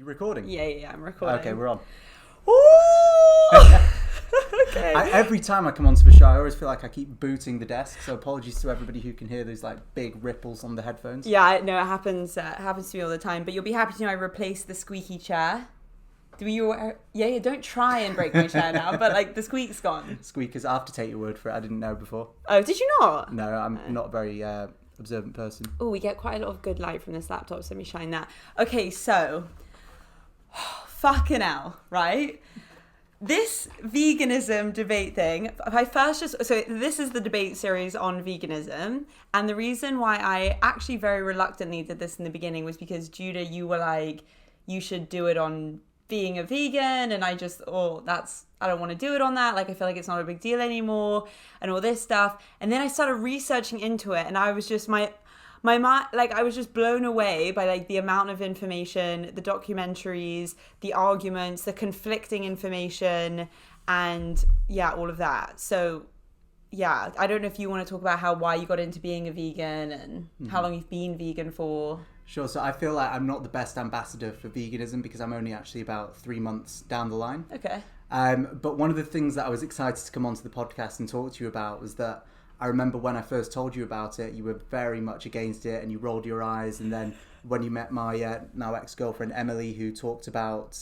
You recording? Yeah, I'm recording. Okay, we're on. Ooh! Okay. Every time I come onto the show, I always feel like I keep booting the desk. So apologies to everybody who can hear those like big ripples on the headphones. Yeah, no, it happens to me all the time. But you'll be happy to know I replaced the squeaky chair. Yeah, don't try and break my chair now. But like the squeak's gone. Squeakers, I have to take your word for it. I didn't know before. Oh, did you not? No, I'm not a very observant person. Oh, we get quite a lot of good light from this laptop, so let me shine that. Okay, so fucking hell, right? This veganism debate thing, this is the debate series on veganism, and the reason why I actually very reluctantly did this in the beginning was because, Judah, you were like, you should do it on being a vegan, and I just, I don't want to do it on that, like I feel like it's not a big deal anymore, and all this stuff, and then I started researching into it, and I was just, my mind, like I was just blown away by like the amount of information, the documentaries, the arguments, the conflicting information, and yeah, all of that. So yeah, I don't know if you want to talk about why you got into being a vegan and how long you've been vegan for. Sure. So I feel like I'm not the best ambassador for veganism because I'm only actually about 3 months down the line. Okay. But one of the things that I was excited to come onto the podcast and talk to you about was that I remember when I first told you about it, you were very much against it and you rolled your eyes. And then when you met my now ex-girlfriend, Emily, who talked about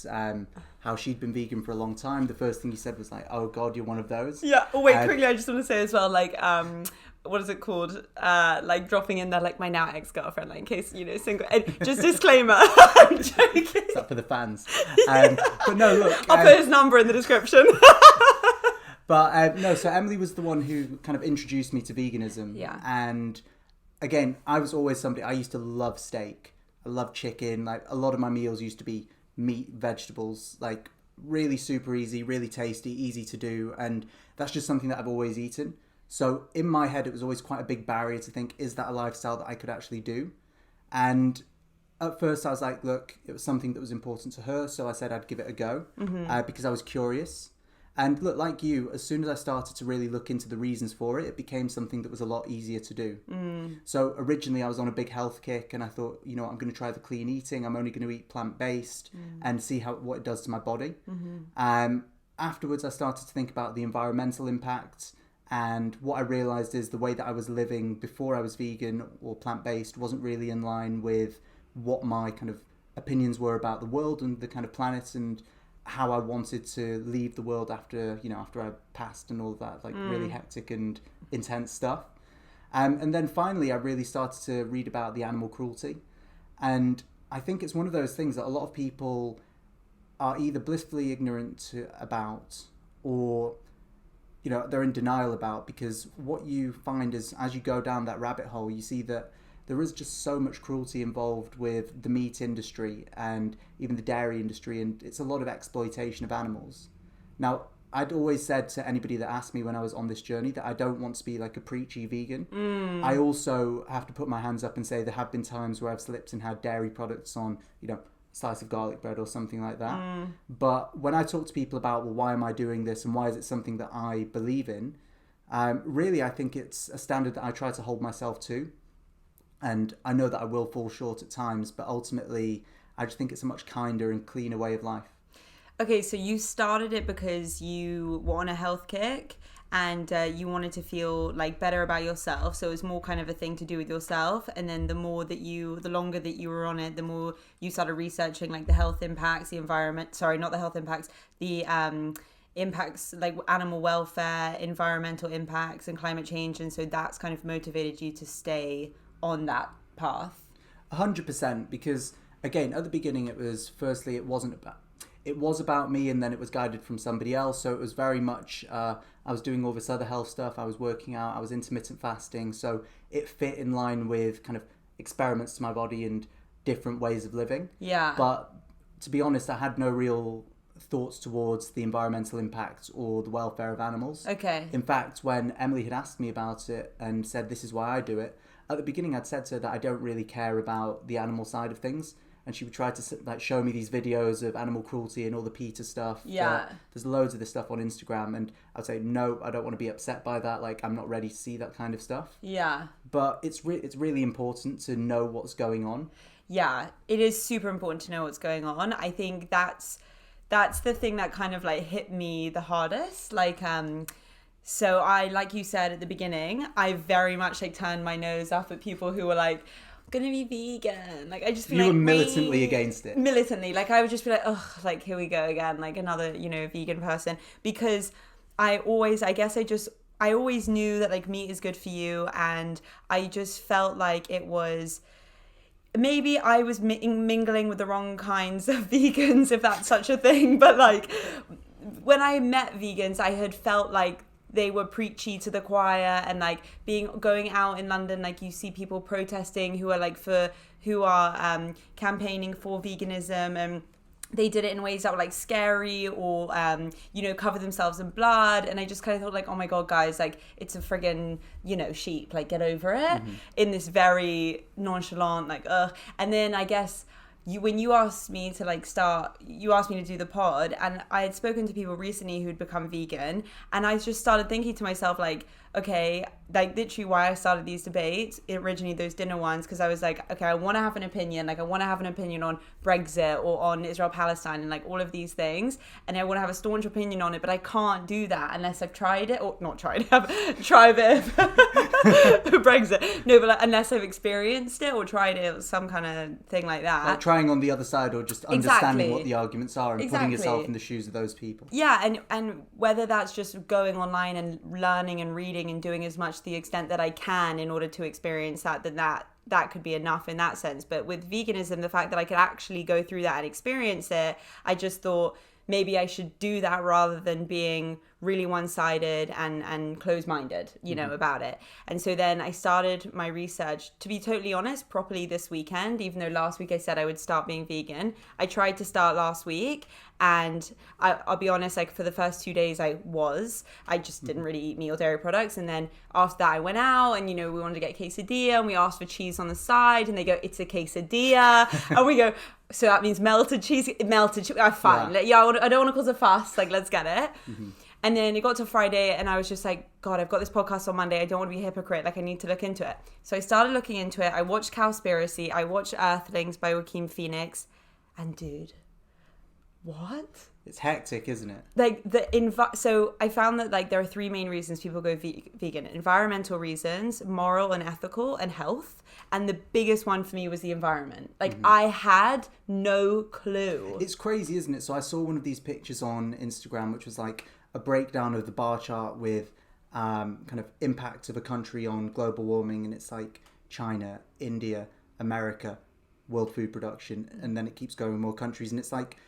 how she'd been vegan for a long time, the first thing you said was like, oh God, you're one of those. Yeah. Oh, wait, quickly, I just want to say as well, like, what is it called? Like dropping in there, like my now ex-girlfriend, like in case, single. Just disclaimer, I'm joking. It's up for the fans. But no, look. I'll put his number in the description. But no, so Emily was the one who kind of introduced me to veganism. Yeah. And again, I was always somebody, I used to love steak. I love chicken. Like a lot of my meals used to be meat, vegetables, like really super easy, really tasty, easy to do. And that's just something that I've always eaten. So in my head, it was always quite a big barrier to think, is that a lifestyle that I could actually do? And at first I was like, look, it was something that was important to her. So I said I'd give it a go because I was curious. And look, like you, as soon as I started to really look into the reasons for it, it became something that was a lot easier to do. So originally I was on a big health kick and I thought, I'm going to try the clean eating. I'm only going to eat plant-based and see what it does to my body. Afterwards, I started to think about the environmental impact. And what I realized is the way that I was living before I was vegan or plant-based wasn't really in line with what my kind of opinions were about the world and the kind of planet and how I wanted to leave the world after I passed and all of that, like really hectic and intense stuff. And then finally, I really started to read about the animal cruelty. And I think it's one of those things that a lot of people are either blissfully ignorant about or, they're in denial about, because what you find is as you go down that rabbit hole, you see that there is just so much cruelty involved with the meat industry and even the dairy industry, and it's a lot of exploitation of animals. Now, I'd always said to anybody that asked me when I was on this journey that I don't want to be like a preachy vegan. I also have to put my hands up and say there have been times where I've slipped and had dairy products on, slice of garlic bread or something like that. But when I talk to people about, well, why am I doing this and why is it something that I believe in? Really, I think it's a standard that I try to hold myself to. And I know that I will fall short at times, but ultimately, I just think it's a much kinder and cleaner way of life. Okay, so you started it because you were on a health kick and you wanted to feel like better about yourself. So it was more kind of a thing to do with yourself. And then the longer that you were on it, the more you started researching like the health impacts, the impacts like animal welfare, environmental impacts and climate change. And so that's kind of motivated you to stay on that path. 100%, because again, at the beginning it was about me, and then it was guided from somebody else. So it was very much I was doing all this other health stuff, I was working out, I was intermittent fasting, so it fit in line with kind of experiments to my body and different ways of living. Yeah. But to be honest, I had no real thoughts towards the environmental impact or the welfare of animals. Okay. In fact, when Emily had asked me about it and said this is why I do it, at the beginning I'd said to her that I don't really care about the animal side of things, and she would try to like show me these videos of animal cruelty and all the PETA stuff. Yeah. There's loads of this stuff on Instagram, and I'd say no, I don't want to be upset by that, like I'm not ready to see that kind of stuff. Yeah. But it's really important to know what's going on. yeah, it is super important to know what's going on. I think that's the thing that kind of like hit me the hardest. Like, so I, like you said at the beginning, I very much like turned my nose up at people who were like, gonna be vegan. Like, I just feel you like were militantly against it. Militantly, like I would just be like, oh, like here we go again, like another, you know, vegan person. Because I always knew that like meat is good for you, and I just felt like it was, maybe I was mingling with the wrong kinds of vegans, if that's such a thing. But like when I met vegans, I had felt like they were preachy to the choir, and like going out in London, like you see people protesting who are campaigning for veganism, and they did it in ways that were like scary, or you know, cover themselves in blood. And I just kind of thought like, oh my god, guys, like it's a friggin', you know, sheep, like get over it, in this very nonchalant like and then I guess when you asked me to like you asked me to do the pod, and I had spoken to people recently who'd become vegan, and I just started thinking to myself like, okay, like literally why I started these debates, originally those dinner ones, because I was like, okay, I want to have an opinion, like I want to have an opinion on Brexit or on Israel-Palestine and like all of these things, and I want to have a staunch opinion on it, but I can't do that unless I've tried it, or not tried it, tried it, Brexit, no, but like, unless I've experienced it or tried it, or some kind of thing like that. Like trying on the other side, or just understanding what the arguments are and putting yourself in the shoes of those people. Yeah, and whether that's just going online and learning and reading and doing as much to the extent that I can in order to experience that, then that could be enough in that sense. But with veganism, the fact that I could actually go through that and experience it, I just thought maybe I should do that rather than being really one-sided and closed-minded, you know, about it. And so then I started my research, to be totally honest, properly this weekend, even though last week I said I would start being vegan. I tried to start last week, and I'll be honest, like for the first 2 days I just didn't really eat meat or dairy products. And then after that I went out, and you know, we wanted to get quesadilla, and we asked for cheese on the side, and they go, it's a quesadilla. And we go, so that means melted cheese. Fine. Yeah. I don't want to cause a fuss, like let's get it. And then it got to Friday, and I was just like, God, I've got this podcast on Monday. I don't want to be a hypocrite. Like, I need to look into it. So I started looking into it. I watched Cowspiracy. I watched Earthlings by Joaquin Phoenix. And dude, what? It's hectic, isn't it? Like, so I found that like there are three main reasons people go vegan. Environmental reasons, moral and ethical, and health. And the biggest one for me was the environment. Like, I had no clue. It's crazy, isn't it? So I saw one of these pictures on Instagram, which was like a breakdown of the bar chart with kind of impact of a country on global warming, and it's like China, India, America, world food production, and then it keeps going with more countries, and it's like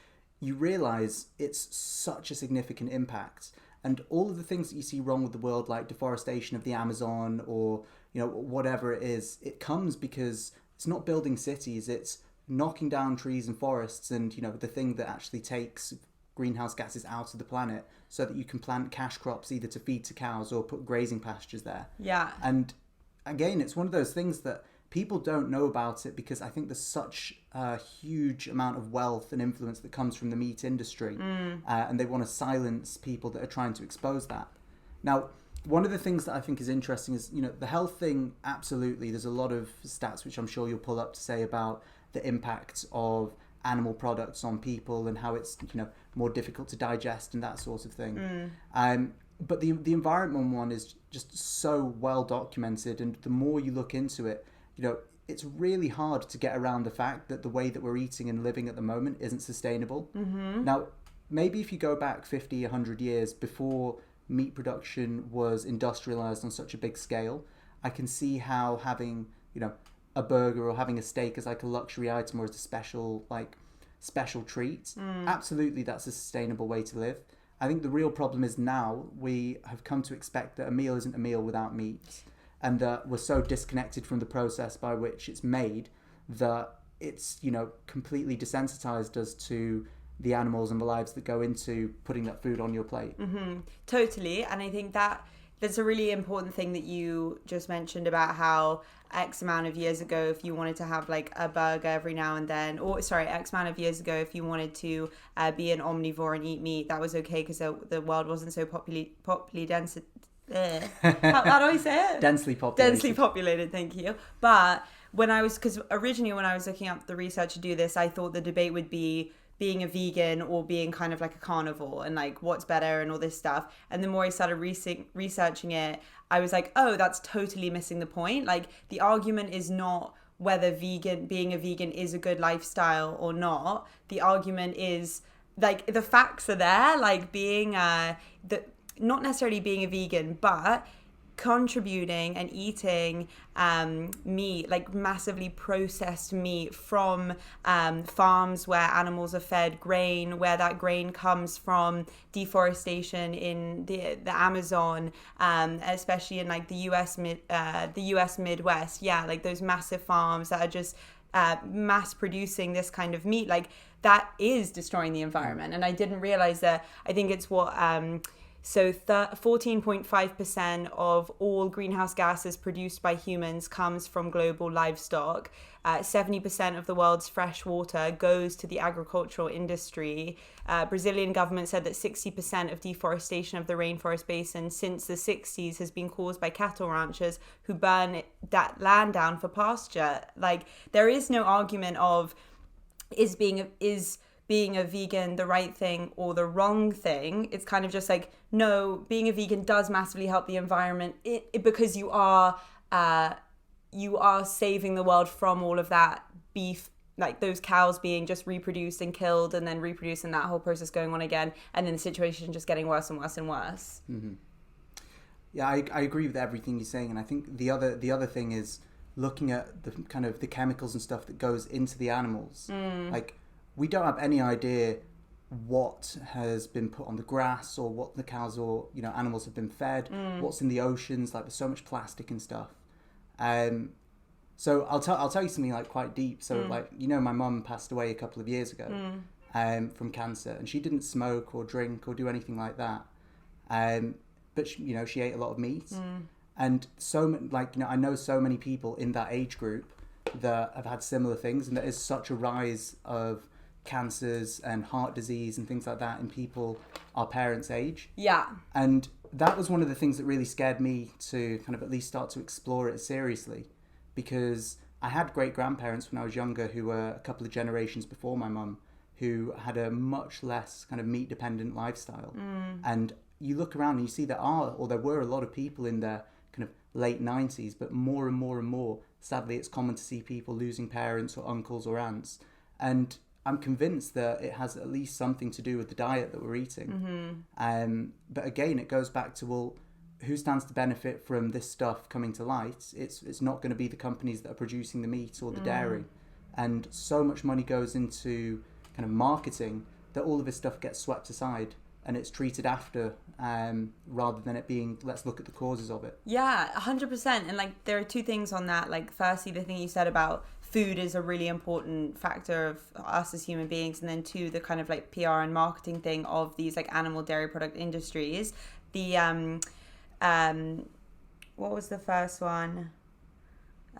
you realize it's such a significant impact, and all of the things that you see wrong with the world, like deforestation of the Amazon, or you know, whatever it is, it comes because it's not building cities, it's knocking down trees and forests, and you know, the thing that actually takes greenhouse gases out of the planet so that you can plant cash crops either to feed to cows or put grazing pastures there. Yeah. And again, it's one of those things that people don't know about it because I think there's such a huge amount of wealth and influence that comes from the meat industry, and they want to silence people that are trying to expose that. Now, one of the things that I think is interesting is, you know, the health thing, absolutely. There's a lot of stats which I'm sure you'll pull up to say about the impact of animal products on people and how it's, you know, more difficult to digest and that sort of thing. But the environment one is just so well documented, and the more you look into it, you know, it's really hard to get around the fact that the way that we're eating and living at the moment isn't sustainable. Now, maybe if you go back 50, 100 years before meat production was industrialized on such a big scale, I can see how having, you know, a burger or having a steak as like a luxury item or as a special treat, absolutely that's a sustainable way to live. I think the real problem is now we have come to expect that a meal isn't a meal without meat, and that we're so disconnected from the process by which it's made that it's, you know, completely desensitized us to the animals and the lives that go into putting that food on your plate. Totally. And I think that that's a really important thing that you just mentioned about how X amount of years ago, if you wanted to have like a burger every now and then, or sorry, X amount of years ago, if you wanted to be an omnivore and eat meat, that was okay because the world wasn't so how do I say it? Densely populated. Densely populated, thank you. But because originally when I was looking up the research to do this, I thought the debate would be being a vegan or being kind of like a carnivore and like what's better and all this stuff. And the more I started researching it, I was like, oh, that's totally missing the point. Like the argument is not whether being a vegan is a good lifestyle or not. The argument is like the facts are there, like being not necessarily being a vegan, but contributing and eating meat, like massively processed meat from farms where animals are fed grain, where that grain comes from deforestation in the Amazon, especially in like the US Midwest. Yeah, like those massive farms that are just mass producing this kind of meat, like that is destroying the environment. And I didn't realize that. I think it's what 14.5% of all greenhouse gases produced by humans comes from global livestock. 70% of the world's fresh water goes to the agricultural industry. Brazilian government said that 60% of deforestation of the rainforest basin since the 60s has been caused by cattle ranchers who burn that land down for pasture. Like there is no argument of is being a vegan the right thing or the wrong thing. It's kind of just like, no, being a vegan does massively help the environment because you are saving the world from all of that beef, like those cows being just reproduced and killed and then reproduced and that whole process going on again, and then the situation just getting worse and worse and worse. Mm-hmm. Yeah, I agree with everything you're saying, and I think the other thing is looking at the kind of the chemicals and stuff that goes into the animals. Like we don't have any idea what has been put on the grass or what the cows or animals have been fed, what's in the oceans. Like there's so much plastic and stuff. So I'll tell you something like quite deep. So like my mum passed away a couple of years ago from cancer, and she didn't smoke or drink or do anything like that. But she ate a lot of meat, and I know so many people in that age group that have had similar things, and there is such a rise of cancers and heart disease and things like that in people our parents' age. Yeah. And that was one of the things that really scared me to kind of at least start to explore it seriously, because I had great grandparents when I was younger who were a couple of generations before my mum, who had a much less kind of meat dependent lifestyle. And you look around and you see there were a lot of people in their kind of late 90s, but more and more and more, sadly, it's common to see people losing parents or uncles or aunts. And I'm convinced that it has at least something to do with the diet that we're eating. But again, it goes back to, well, who stands to benefit from this stuff coming to light? It's not going to be the companies that are producing the meat or the dairy. And so much money goes into kind of marketing that all of this stuff gets swept aside and it's treated after, rather than it being, let's look at the causes of it. Yeah, 100%. And like there are two things on that. Like firstly, the thing you said about food is a really important factor of us as human beings, and then two, the kind of like PR and marketing thing of these like animal dairy product industries. The what was the first one?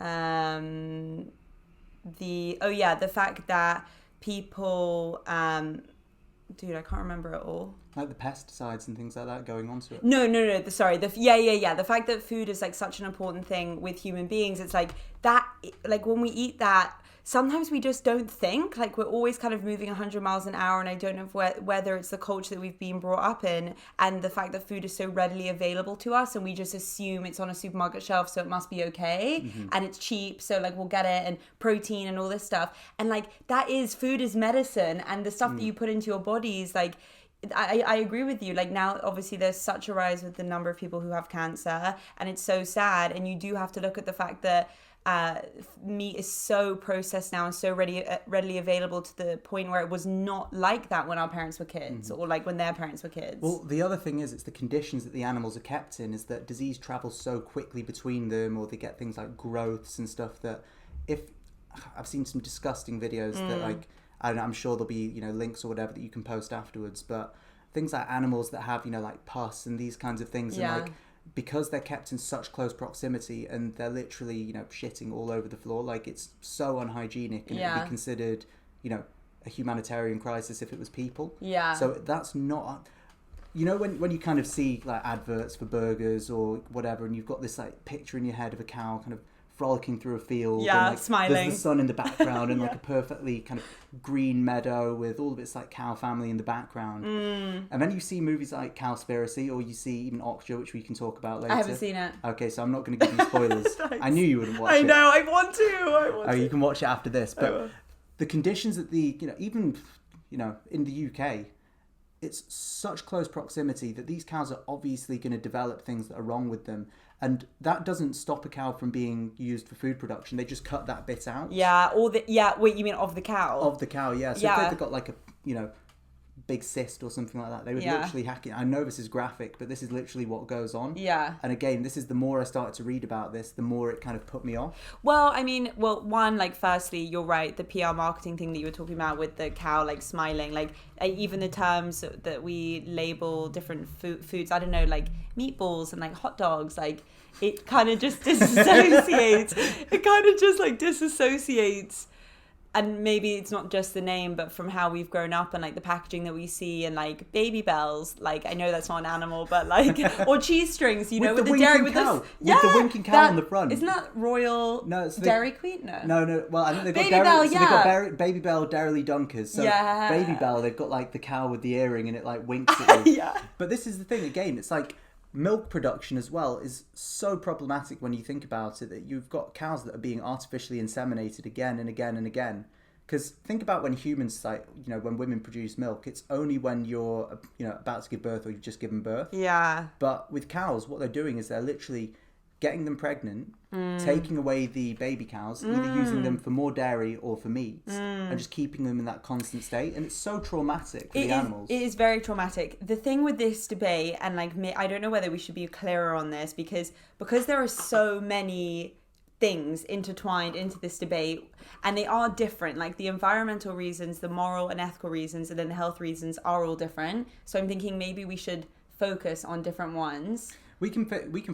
The fact that people dude, I can't remember it all. Like the pesticides and things like that going on to it. No. Sorry. The fact that food is like such an important thing with human beings. It's like that, like when we eat that, sometimes we just don't think, like we're always kind of moving 100 miles an hour. And I don't know whether it's the culture that we've been brought up in and the fact that food is so readily available to us, and we just assume it's on a supermarket shelf, so it must be okay. And it's cheap, so like we'll get it, and protein and all this stuff. And like food is medicine, and the stuff that you put into your bodies, like I agree with you. Like now, obviously, there's such a rise with the number of people who have cancer, and it's so sad. And you do have to look at the fact that meat is so processed now and so readily available to the point where it was not like that when our parents were kids, or like when their parents were kids. Well, the other thing is, it's the conditions that the animals are kept in, is that disease travels so quickly between them, or they get things like growths and stuff that I've seen some disgusting videos that like, I'm sure there'll be, links or whatever that you can post afterwards, but things like animals that have, like pus and these kinds of things, and like, because they're kept in such close proximity and they're literally, shitting all over the floor, like it's so unhygienic, and it would be considered, a humanitarian crisis if it was people. Yeah. So that's not, when you kind of see like adverts for burgers or whatever, and you've got this like picture in your head of a cow kind of frolicking through a field. Yeah, and, like, smiling. There's the sun in the background and Yeah. like a perfectly kind of green meadow with all of its like cow family in the background. And then you see movies like Cowspiracy, or you see even Okja, which we can talk about later. I haven't seen it. Okay, so I'm not going to give you spoilers. Nice. I knew you wouldn't watch it. I know, I want to. You can watch it after this. I But will. the conditions that even in the UK, it's such close proximity that these cows are obviously going to develop things that are wrong with them. And that doesn't stop a cow from being used for food production. They just cut that bit out. Yeah, wait, you mean of the cow? Of the cow, yeah. So if they've got like a, big cyst or something like that, they would literally hack it. I know this is graphic, but this is literally what goes on. Yeah. And again, this is the more I started to read about this, the more it kind of put me off. Well, I mean, one, like, firstly, you're right, the PR marketing thing that you were talking about with the cow, like, smiling, like, even the terms that we label different foods, I don't know, like, meatballs and, like, hot dogs, like, it kind of just disassociates. It kind of just, like, disassociates. And maybe it's not just the name, but from how we've grown up and like the packaging that we see and like Baby Bells, like I know that's not an animal, but like, or cheese strings, with the dairy, with the winking cow on the front. Isn't that Royal Dairy Queen? No. Well, I think they've got Baby Bell, they've got Baby Bell Dairy Dunkers. So yeah. Baby Bell, they've got like the cow with the earring and it like winks at you. Yeah. But this is the thing again. It's like milk production as well is so problematic when you think about it, that you've got cows that are being artificially inseminated again and again and again. Because think about when humans, like, when women produce milk, it's only when you're, about to give birth or you've just given birth. Yeah. But with cows, what they're doing is they're literally getting them pregnant, taking away the baby cows, either using them for more dairy or for meat, and just keeping them in that constant state. And it's so traumatic for the animals. It is very traumatic. The thing with this debate, and like, I don't know whether we should be clearer on this, because there are so many things intertwined into this debate, and they are different. Like the environmental reasons, the moral and ethical reasons, and then the health reasons are all different. So I'm thinking maybe we should focus on different ones. We can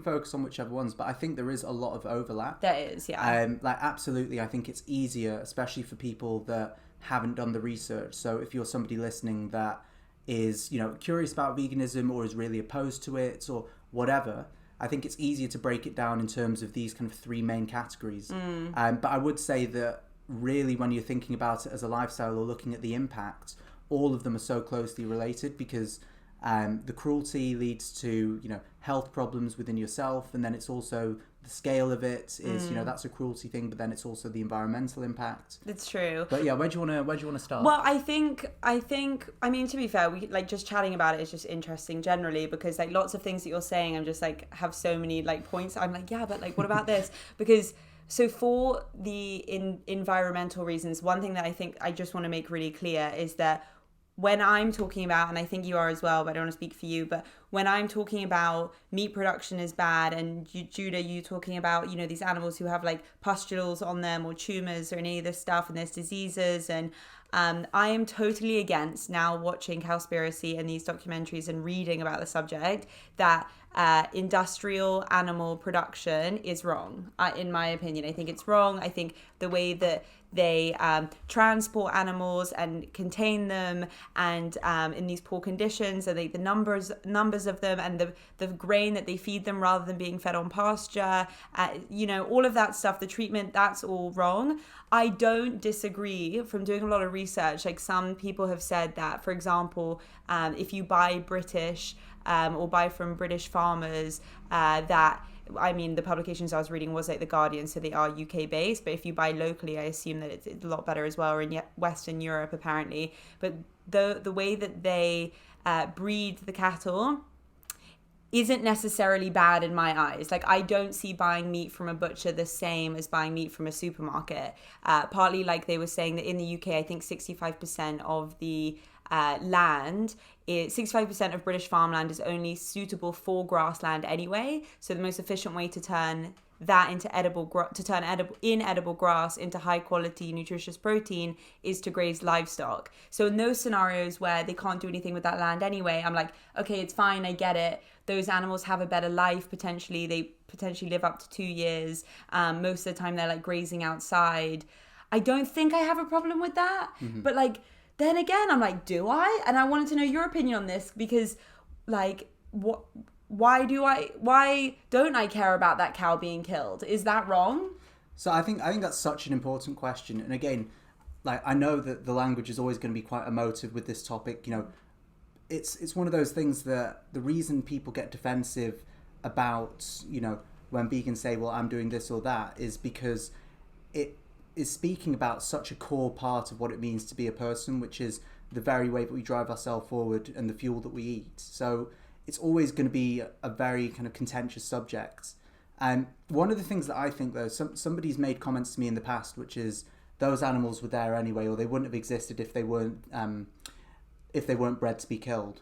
focus on whichever ones, but I think there is a lot of overlap. There is, yeah. Absolutely, I think it's easier, especially for people that haven't done the research. So if you're somebody listening that is, curious about veganism or is really opposed to it or whatever, I think it's easier to break it down in terms of these kind of three main categories. But I would say that really when you're thinking about it as a lifestyle or looking at the impact, all of them are so closely related, because the cruelty leads to, health problems within yourself. And then it's also the scale of it is, that's a cruelty thing, but then it's also the environmental impact. It's true. But yeah, where do you want to start? Well, I think, I mean, to be fair, we like just chatting about it is just interesting generally, because like lots of things that you're saying, I'm just like have so many like points. I'm like, yeah, but like, what about this? Because so for the environmental reasons, one thing that I think I just want to make really clear is that when I'm talking about, and I think you are as well, but I don't want to speak for you, but when I'm talking about meat production is bad, and Judah, you talking about, these animals who have like pustules on them or tumors or any of this stuff, and there's diseases, and I am totally against now watching Cowspiracy and these documentaries and reading about the subject that industrial animal production is wrong. In my opinion, I think it's wrong. I think the way that they transport animals and contain them, and in these poor conditions, and the numbers of them, and the grain that they feed them rather than being fed on pasture, all of that stuff, the treatment, that's all wrong. I don't disagree. From doing a lot of research, like some people have said that, for example, if you buy British or buy from British farmers, the publications I was reading was like The Guardian, so they are UK based, but if you buy locally, I assume that it's a lot better as well, or in Western Europe apparently. But the way that they breed the cattle isn't necessarily bad in my eyes. Like, I don't see buying meat from a butcher the same as buying meat from a supermarket. Partly, like they were saying, that in the UK, I think 65% of the land, 65% of British farmland is only suitable for grassland anyway. So the most efficient way to turn that into inedible grass into high quality nutritious protein is to graze livestock. So in those scenarios where they can't do anything with that land anyway, I'm like, okay, it's fine, I get it. Those animals have a better life potentially. They potentially live up to 2 years. Most of the time they're like grazing outside. I don't think I have a problem with that. Mm-hmm. But like, then again, I'm like, do I? And I wanted to know your opinion on this, because like, why don't I care about that cow being killed? Is that wrong? So I think that's such an important question. And again, like, I know that the language is always going to be quite emotive with this topic. You know, it's one of those things that the reason people get defensive about, you know, when vegans say, well, I'm doing this or that, is because it is speaking about such a core part of what it means to be a person, which is the very way that we drive ourselves forward and the fuel that we eat. So it's always going to be a very kind of contentious subject. And one of the things that I think, though, somebody's made comments to me in the past, which is those animals were there anyway, or they wouldn't have existed if they weren't bred to be killed.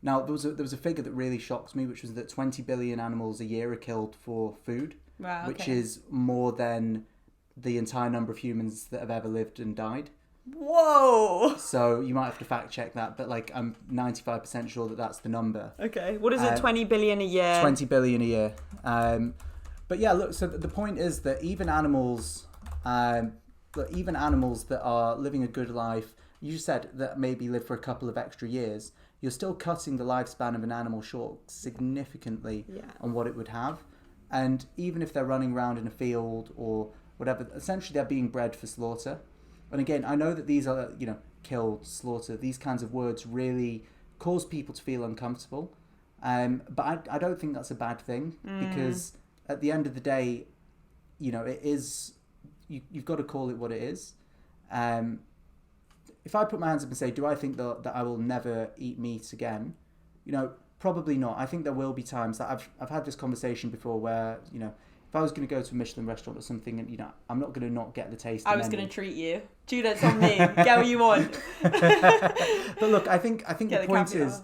Now, there was a figure that really shocked me, which was that 20 billion animals a year are killed for food, wow, okay. which is more than the entire number of humans that have ever lived and died. Whoa! So you might have to fact check that, but like I'm 95% sure that that's the number. Okay, what is it? 20 billion a year? 20 billion a year. But yeah, look. So the point is that even animals that are living a good life, you said that maybe live for a couple of extra years, you're still cutting the lifespan of an animal short significantly on what it would have. And even if they're running around in a field or whatever, essentially they're being bred for slaughter. And again, I know that these are, you know, killed, slaughter, these kinds of words really cause people to feel uncomfortable. But I don't think that's a bad thing, because at the end of the day, you know, it is, you've got to call it what it is. If I put my hands up and say, do I think that I will never eat meat again? You know, probably not. I think there will be times that I've had this conversation before where, you know, if I was going to go to a Michelin restaurant or something, and, you know, I'm not going to not get the taste. I was going to treat you. Dude, that's on me. Get what you want. But look, I think the point is,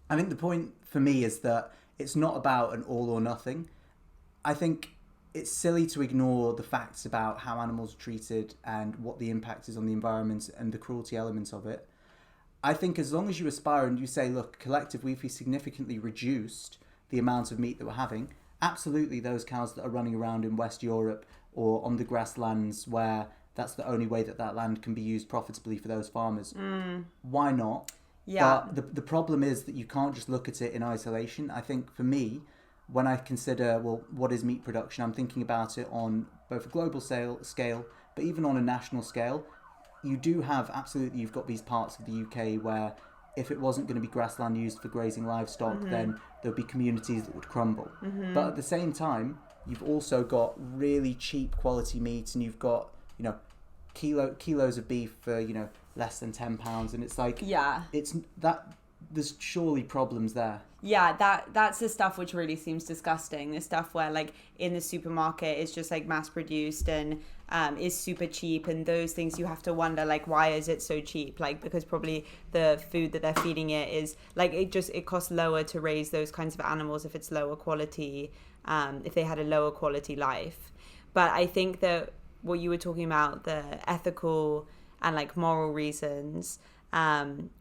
I think the point for me is that it's not about an all or nothing. I think it's silly to ignore the facts about how animals are treated and what the impact is on the environment and the cruelty elements of it. I think as long as you aspire and you say, look, collectively, if we significantly reduced the amount of meat that we're having, absolutely those cows that are running around in West Europe or on the grasslands where that's the only way that land can be used profitably for those farmers, why not? Yeah. But the problem is that you can't just look at it in isolation. I think for me, when I consider, well, what is meat production, I'm thinking about it on both a global scale, but even on a national scale. You do have, absolutely, you've got these parts of the UK where if it wasn't going to be grassland used for grazing livestock, then there'd be communities that would crumble. But at the same time, you've also got really cheap quality meat, and you've got, you know, kilos of beef for, you know, less than £10, and it's like, it's that there's surely problems there. Yeah, that's the stuff which really seems disgusting. The stuff where, like, in the supermarket is just like mass produced and is super cheap, and those things you have to wonder, like, why is it so cheap? Like, because probably the food that they're feeding it is like, it costs lower to raise those kinds of animals if it's lower quality, if they had a lower quality life. But I think that what you were talking about, the ethical and like moral reasons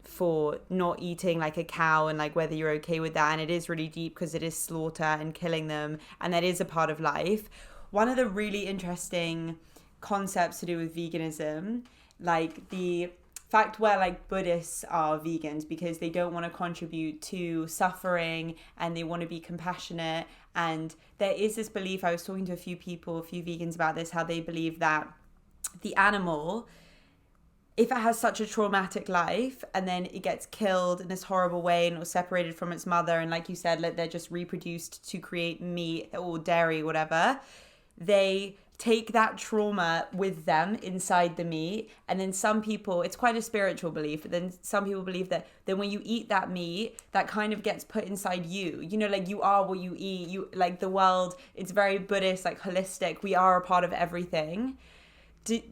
for not eating like a cow, and like whether you're okay with that, and it is really deep because it is slaughter and killing them, and that is a part of life. One of the really interesting concepts to do with veganism, like the fact where like Buddhists are vegans because they don't want to contribute to suffering and they want to be compassionate, and there is this belief, I was talking to a few vegans about this, how they believe that the animal, if it has such a traumatic life and then it gets killed in this horrible way and or separated from its mother, and like you said, like they're just reproduced to create meat or dairy, whatever, they take that trauma with them inside the meat. And then some people, it's quite a spiritual belief, but then some people believe that then when you eat that meat, that kind of gets put inside you, you know, like you are what you eat, you like the world, it's very Buddhist, like holistic, we are a part of everything. Do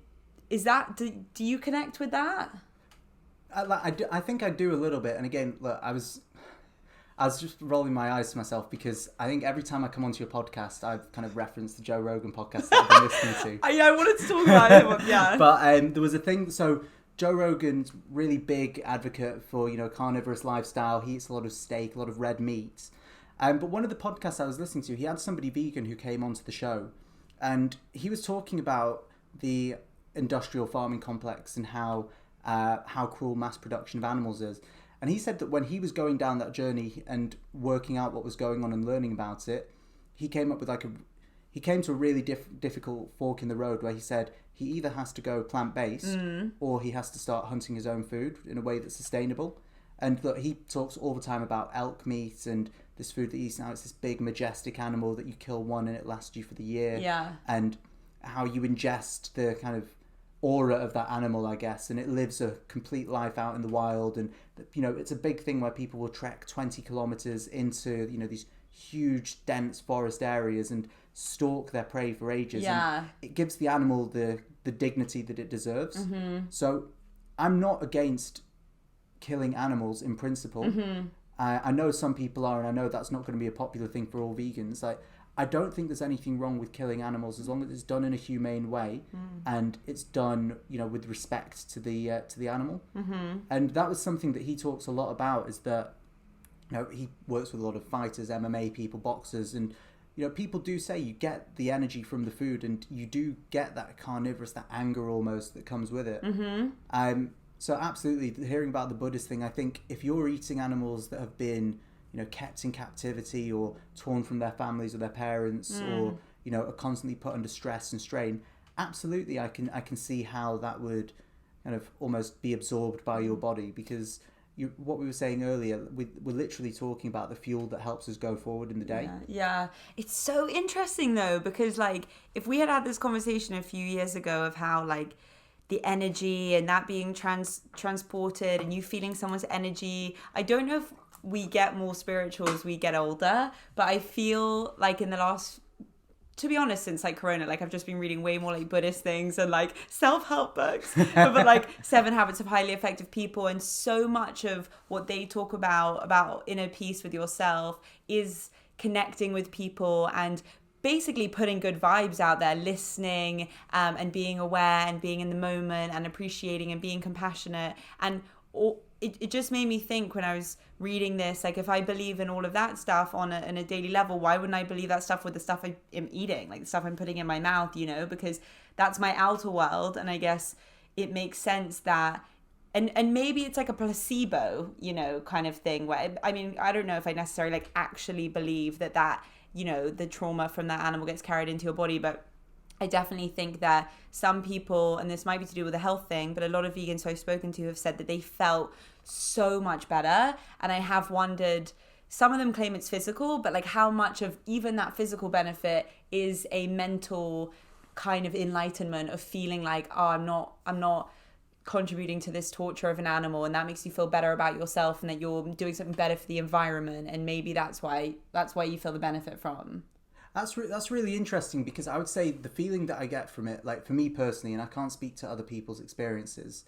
you connect with that? I think I do a little bit. And again, look, I was just rolling my eyes to myself because I think every time I come onto your podcast, I've kind of referenced the Joe Rogan podcast that I've been listening to. I wanted to talk about him, yeah. But there was a thing, so Joe Rogan's really big advocate for, you know, carnivorous lifestyle. He eats a lot of steak, a lot of red meat. But one of the podcasts I was listening to, he had somebody vegan who came onto the show, and he was talking about the industrial farming complex and how cruel mass production of animals is. And he said that when he was going down that journey and working out what was going on and learning about it, he came up with he came to a really difficult fork in the road where he said he either has to go plant-based or he has to start hunting his own food in a way that's sustainable. And look, he talks all the time about elk meat and this food that he eats now. It's this big, majestic animal that you kill one and it lasts you for the year. Yeah. And how you ingest the kind of aura of that animal, I guess, and it lives a complete life out in the wild. And, you know, it's a big thing where people will trek 20 kilometers into, you know, these huge, dense forest areas and stalk their prey for ages. Yeah. And it gives the animal the dignity that it deserves. Mm-hmm. So I'm not against killing animals in principle. Mm-hmm. I know some people are, and I know that's not going to be a popular thing for all vegans. Like, I don't think there's anything wrong with killing animals as long as it's done in a humane way and it's done, you know, with respect to the animal. Mm-hmm. And that was something that he talks a lot about, is that, you know, he works with a lot of fighters, MMA people, boxers, and, you know, people do say you get the energy from the food and you do get that carnivorous, that anger almost that comes with it. Mm-hmm. So absolutely, hearing about the Buddhist thing, I think if you're eating animals that have been, you know, kept in captivity or torn from their families or their parents or, you know, are constantly put under stress and strain, absolutely I can see how that would kind of almost be absorbed by your body, because what we were saying earlier, we're literally talking about the fuel that helps us go forward in the day. Yeah. It's so interesting though, because like if we had this conversation a few years ago of how like the energy and that being transported and you feeling someone's energy, I don't know if we get more spiritual as we get older, but I feel like in the last, to be honest, since like Corona, like I've just been reading way more like Buddhist things and like self-help books, but like 7 Habits of Highly Effective People, and so much of what they talk about inner peace with yourself is connecting with people and basically putting good vibes out there, listening and being aware and being in the moment and appreciating and being compassionate. And it just made me think when I was reading this, like if I believe in all of that stuff on a daily level, why wouldn't I believe that stuff with the stuff I am eating, like the stuff I'm putting in my mouth, you know, because that's my outer world. And I guess it makes sense that, and maybe it's like a placebo, you know, kind of thing where, I mean, I don't know if I necessarily like actually believe that, you know, the trauma from that animal gets carried into your body, but I definitely think that some people, and this might be to do with a health thing, but a lot of vegans who I've spoken to have said that they felt so much better. And I have wondered, some of them claim it's physical, but like how much of even that physical benefit is a mental kind of enlightenment of feeling like, oh, I'm not contributing to this torture of an animal, and that makes you feel better about yourself and that you're doing something better for the environment, and maybe that's why you feel the benefit from. That's really interesting, because I would say the feeling that I get from it, like for me personally, and I can't speak to other people's experiences,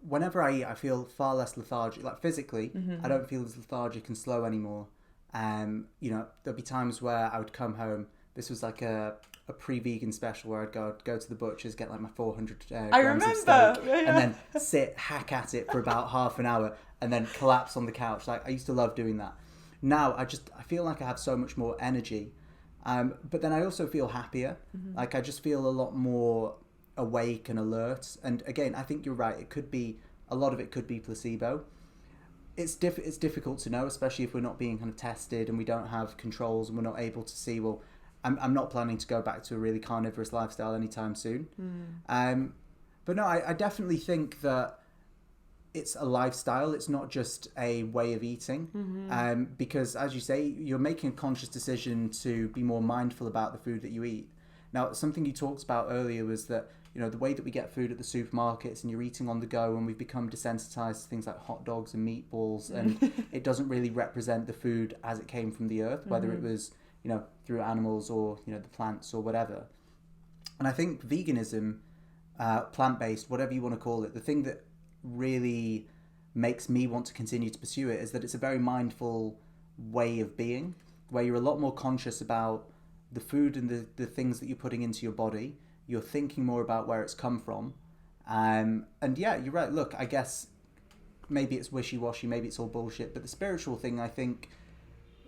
whenever I eat, I feel far less lethargic. Like physically, I don't feel as lethargic and slow anymore. You know, there'd be times where I would come home. This was like a pre-vegan special where I'd go to the butcher's, get like my 400 grams of steak, and then hack at it for about half an hour, and then collapse on the couch. Like I used to love doing that. Now I feel like I have so much more energy. But then I also feel happier. Like I just feel a lot more awake and alert. And again, I think you're right. A lot of it could be placebo. It's difficult to know, especially if we're not being kind of tested and we don't have controls and we're not able to see, well, I'm not planning to go back to a really carnivorous lifestyle anytime soon. But no, I definitely think that it's a lifestyle. It's not just a way of eating. Because as you say, you're making a conscious decision to be more mindful about the food that you eat. Now, something you talked about earlier was that, you know, the way that we get food at the supermarkets and you're eating on the go, and we've become desensitized to things like hot dogs and meatballs, and it doesn't really represent the food as it came from the earth, whether it was, you know, through animals or, you know, the plants or whatever. And I think veganism, plant-based, whatever you want to call it, the thing that really makes me want to continue to pursue it is that it's a very mindful way of being, where you're a lot more conscious about the food and the things that you're putting into your body. You're thinking more about where it's come from. And yeah, you're right. Look, I guess maybe it's wishy-washy, maybe it's all bullshit, but the spiritual thing, I think,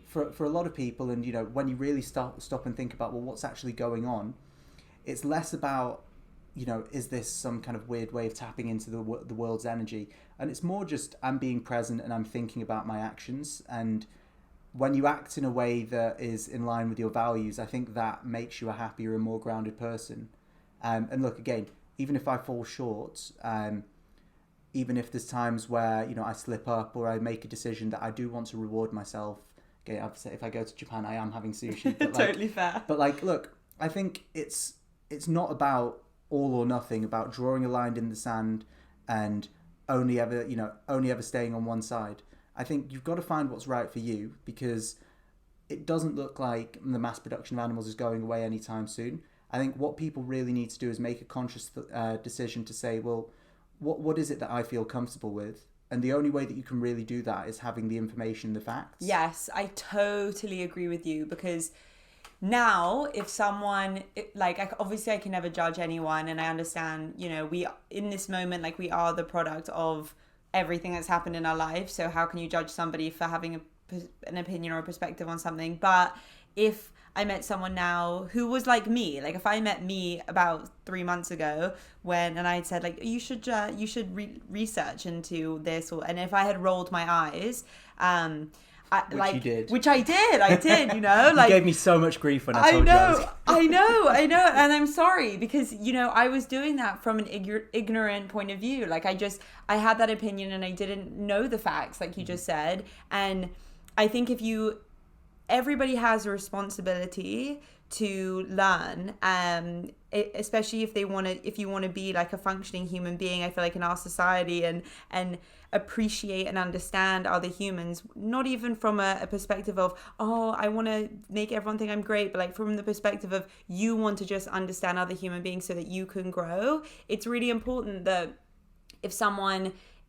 for a lot of people, and, you know, when you really stop and think about, well, what's actually going on, it's less about, you know, is this some kind of weird way of tapping into the world's energy? And it's more just I'm being present and I'm thinking about my actions. And when you act in a way that is in line with your values, I think that makes you a happier and more grounded person. And look, again, even if I fall short, even if there's times where, you know, I slip up or I make a decision that I do want to reward myself. Okay, if I go to Japan, I am having sushi. But Totally fair. But like, look, I think it's not about all or nothing, about drawing a line in the sand and only ever staying on one side. I think you've got to find what's right for you, because it doesn't look like the mass production of animals is going away anytime soon. I think what people really need to do is make a conscious decision to say, well, what is it that I feel comfortable with? And the only way that you can really do that is having the information, the facts. Yes, I totally agree with you, because now if someone, obviously I can never judge anyone, and I understand, you know, we in this moment, like, we are the product of everything that's happened in our life. So how can you judge somebody for having an opinion or a perspective on something? But if I met someone now who was like me, like if I met me about 3 months ago and I had said, like, you should research into this, and if I had rolled my eyes, You did. Which I did, you know. Like, you gave me so much grief when I told you. I know. And I'm sorry, because, you know, I was doing that from an ignorant point of view. Like, I had that opinion and I didn't know the facts, like you just said. And I think everybody has a responsibility to learn, especially if you want to be like a functioning human being. I feel like in our society, and appreciate and understand other humans, not even from a perspective of, oh, I want to make everyone think I'm great, but like from the perspective of you want to just understand other human beings so that you can grow. It's really important that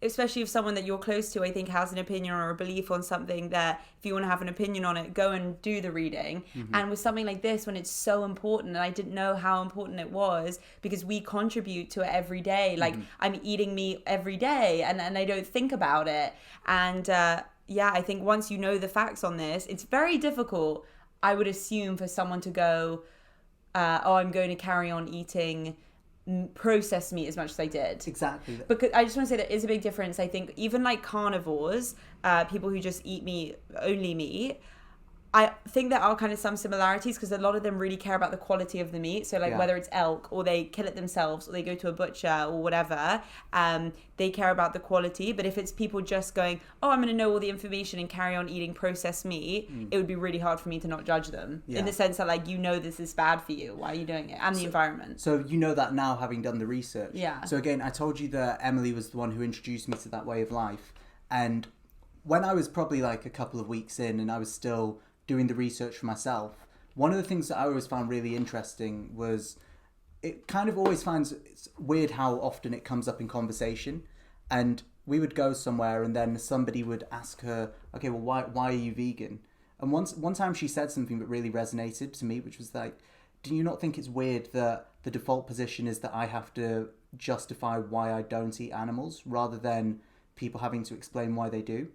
especially if someone that you're close to, I think, has an opinion or a belief on something, that if you want to have an opinion on it, go and do the reading. Mm-hmm. And with something like this, when it's so important, and I didn't know how important it was, because we contribute to it every day. Like, I'm eating meat every day and I don't think about it. And I think once you know the facts on this, it's very difficult, I would assume, for someone to go, I'm going to carry on eating processed meat as much as I did. Exactly. Because I just want to say there is a big difference. I think even like carnivores, people who just eat only meat, I think there are kind of some similarities, because a lot of them really care about the quality of the meat. So like whether it's elk, or they kill it themselves, or they go to a butcher or whatever, they care about the quality. But if it's people just going, oh, I'm going to know all the information and carry on eating processed meat, it would be really hard for me to not judge them. In the sense that, like, you know, this is bad for you. Why are you doing it? And the environment. So you know that now, having done the research. Yeah. So again, I told you that Emily was the one who introduced me to that way of life. And when I was probably like a couple of weeks in and I was still doing the research for myself, one of the things that I always found really interesting was, it kind of always finds it's weird how often it comes up in conversation. And we would go somewhere and then somebody would ask her, okay, well, why are you vegan? And one time she said something that really resonated to me, which was like, do you not think it's weird that the default position is that I have to justify why I don't eat animals, rather than people having to explain why they do?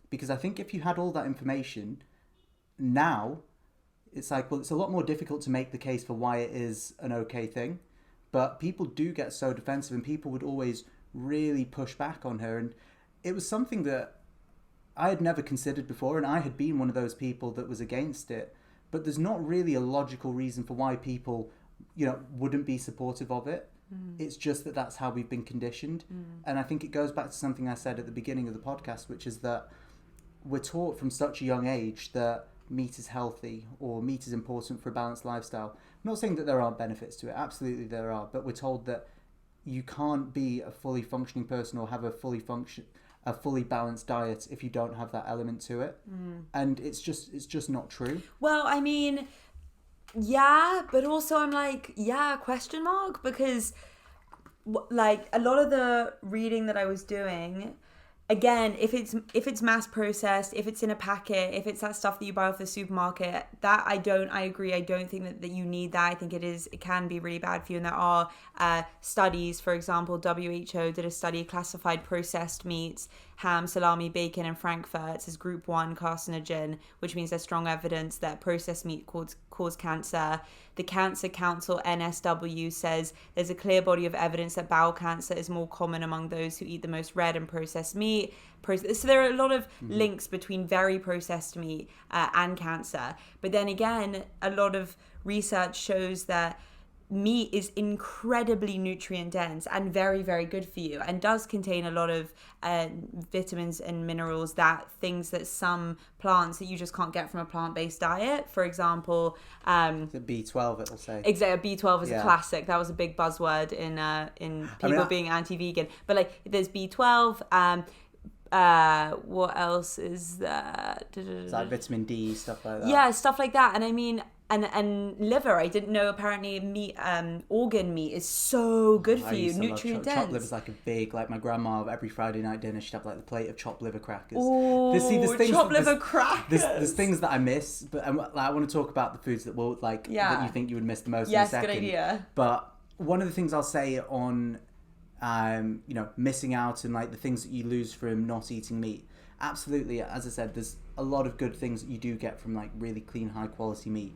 Because I think if you had all that information, now it's like, well, it's a lot more difficult to make the case for why it is an okay thing. But people do get so defensive, and people would always really push back on her. And it was something that I had never considered before, and I had been one of those people that was against it. But there's not really a logical reason for why people, you know, wouldn't be supportive of it. It's just that that's how we've been conditioned. And I think it goes back to something I said at the beginning of the podcast, which is that we're taught from such a young age that meat is healthy, or meat is important for a balanced lifestyle. I'm not saying that there aren't benefits to it. Absolutely there are. But we're told that you can't be a fully functioning person or have a fully balanced diet if you don't have that element to it. And it's just not true. Well, I mean, yeah, but also I'm like, question mark, because like a lot of the reading that I was doing, again, if it's mass processed, if it's in a packet, if it's that stuff that you buy off the supermarket, that I agree. I don't think that you need that. I think it can be really bad for you. And there are studies, for example, WHO did a study, classified processed meats, ham, salami, bacon, and frankfurts as group 1 carcinogen, which means there's strong evidence that processed meat cause cancer. The Cancer Council, NSW, says there's a clear body of evidence that bowel cancer is more common among those who eat the most red and processed meat. meat, so there are a lot of links between very processed meat and cancer. But then again, a lot of research shows that meat is incredibly nutrient dense and very, very good for you, and does contain a lot of vitamins and minerals, that things that some plants that you just can't get from a plant-based diet. For example, the B12, it'll say. Exactly, B12 is a classic. That was a big buzzword in people being anti-vegan. But like, there's B12. What else is that? It's like vitamin D, stuff like that. Yeah, stuff like that. And I mean, and liver, I didn't know apparently meat, organ meat is so good for you, nutrient dense. Chopped liver's like a big, like my grandma every Friday night dinner, she'd have like the plate of chopped liver crackers. Ooh, chopped liver crackers. There's things that I miss, but I want to talk about the foods that will that you think you would miss the most in a second. Yes, good idea. But one of the things I'll say on missing out and like the things that you lose from not eating meat, absolutely, as I said, there's a lot of good things that you do get from like really clean, high quality meat.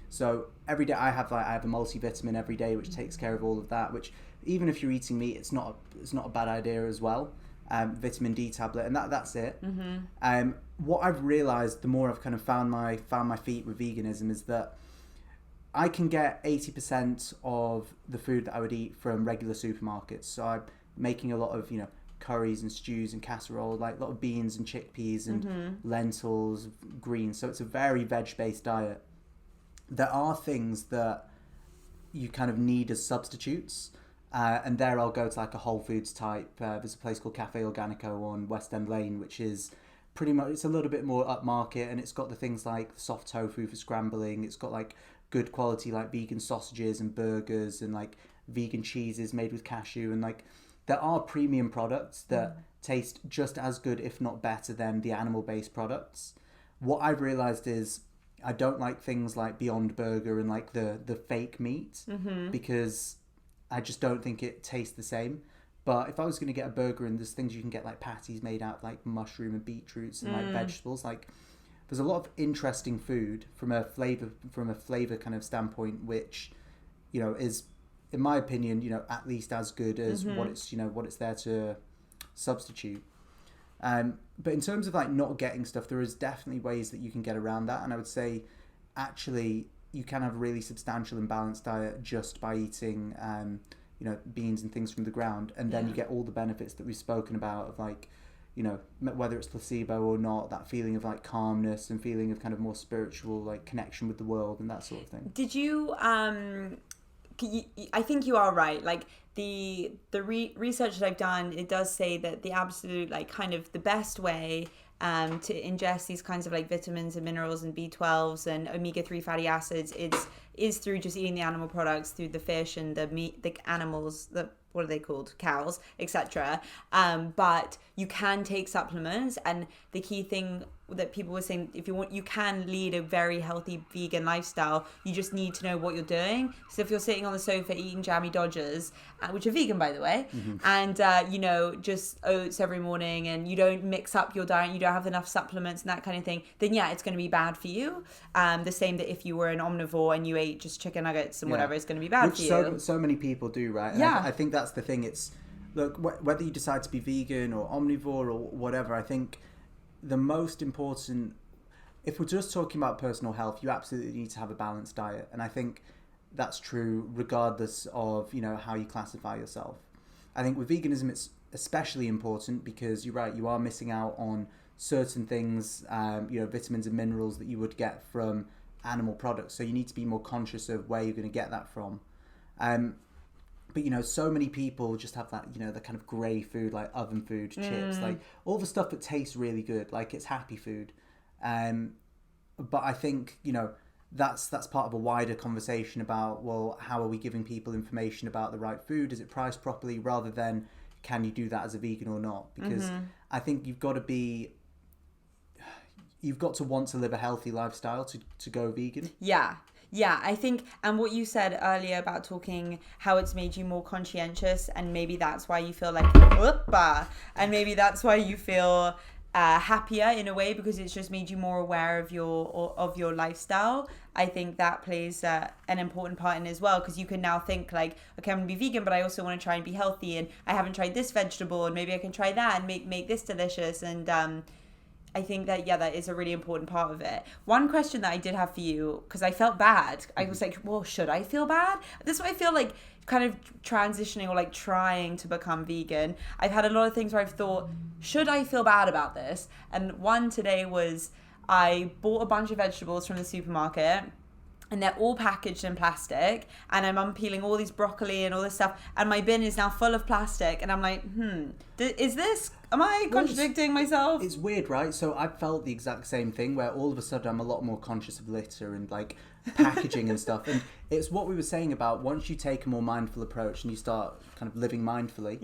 So every day I have a multivitamin every day which takes care of all of that, which even if you're eating meat, it's not a bad idea as well. Vitamin D tablet, and that's it. What I've realized the more I've kind of found my feet with veganism is that I can get 80% of the food that I would eat from regular supermarkets. So I'm making a lot of, curries and stews and casserole, like a lot of beans and chickpeas and lentils, greens. So it's a very veg-based diet. There are things that you kind of need as substitutes. And there I'll go to like a Whole Foods type. There's a place called Cafe Organico on West End Lane, which is pretty much, it's a little bit more upmarket, and it's got the things like soft tofu for scrambling. It's got like good quality like vegan sausages and burgers and like vegan cheeses made with cashew, and like there are premium products that taste just as good, if not better, than the animal-based products. What I've realized is I don't like things like Beyond Burger and like the fake meat because I just don't think it tastes the same. But if I was going to get a burger, and there's things you can get like patties made out of like mushroom and beetroots and like vegetables, like there's a lot of interesting food from a flavor kind of standpoint, which is, in my opinion, at least as good as what it's there to substitute. But in terms of like not getting stuff, there is definitely ways that you can get around that, and I would say actually you can have a really substantial and balanced diet just by eating beans and things from the ground, and then you get all the benefits that we've spoken about of like whether it's placebo or not, that feeling of like calmness and feeling of kind of more spiritual like connection with the world and that sort of thing. Did you I think you are right. Like the research that I've done, it does say that the absolute like kind of the best way to ingest these kinds of like vitamins and minerals and B12s and omega-3 fatty acids is through just eating the animal products, through the fish and the meat, the animals, what are they called? Cows, etc. But you can take supplements, and the key thing that people were saying, if you want, you can lead a very healthy vegan lifestyle. You just need to know what you're doing. So if you're sitting on the sofa eating jammy Dodgers, which are vegan by the way, and just oats every morning, and you don't mix up your diet, you don't have enough supplements and that kind of thing, then it's going to be bad for you. The same that if you were an omnivore and you ate just chicken nuggets and whatever, it's going to be bad for you. So many people do, right? And I think that's the thing. It's, look, whether you decide to be vegan or omnivore or whatever, I think the most important, if we're just talking about personal health, you absolutely need to have a balanced diet. And I think that's true regardless of, how you classify yourself. I think with veganism, it's especially important because you're right, you are missing out on certain things, vitamins and minerals that you would get from animal products. So you need to be more conscious of where you're going to get that from. But, so many people just have that, the kind of grey food, like oven food, chips, like all the stuff that tastes really good, like it's happy food. But I think, that's part of a wider conversation about, well, how are we giving people information about the right food? Is it priced properly? Rather than, can you do that as a vegan or not? Because I think you've got to want to live a healthy lifestyle to go vegan. Yeah, I think, and what you said earlier about talking how it's made you more conscientious, and maybe that's why you feel like, and maybe that's why you feel happier in a way because it's just made you more aware of your lifestyle. I think that plays an important part in as well, because you can now think like, okay, I'm gonna be vegan, but I also want to try and be healthy, and I haven't tried this vegetable, and maybe I can try that and make this delicious. And I think that that is a really important part of it. One question that I did have for you, because I felt bad, I was like, well, should I feel bad? This is what I feel like, kind of transitioning or like trying to become vegan. I've had a lot of things where I've thought, should I feel bad about this? And one today was, I bought a bunch of vegetables from the supermarket, and they're all packaged in plastic, and I'm unpeeling all these broccoli and all this stuff, and my bin is now full of plastic, and I'm like, am I contradicting myself? It's weird, right? So I felt the exact same thing, where all of a sudden I'm a lot more conscious of litter and like packaging and stuff. And it's what we were saying about, once you take a more mindful approach and you start kind of living mindfully,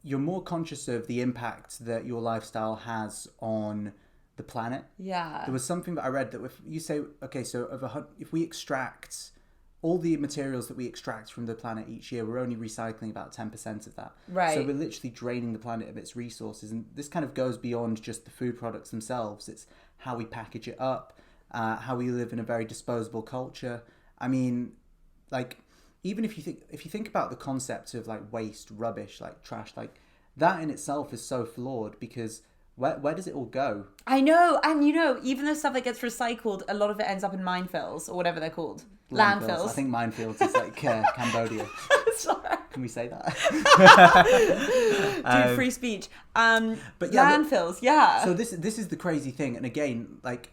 you're more conscious of the impact that your lifestyle has on the planet. There was something that I read that if you say, okay, so if we extract all the materials that we extract from the planet each year, we're only recycling about 10% of that. Right. So we're literally draining the planet of its resources. And this kind of goes beyond just the food products themselves. It's how we package it up, how we live in a very disposable culture. I mean, like, even if you think about the concept of like waste, rubbish, like trash, like that in itself is so flawed, because where does it all go? I know, and even the stuff that gets recycled, a lot of it ends up in minefields or whatever they're called. Landfills. I think minefields is like Cambodia. Sorry. Can we say that? Do free speech. But yeah, landfills, So this is the crazy thing, and again, like,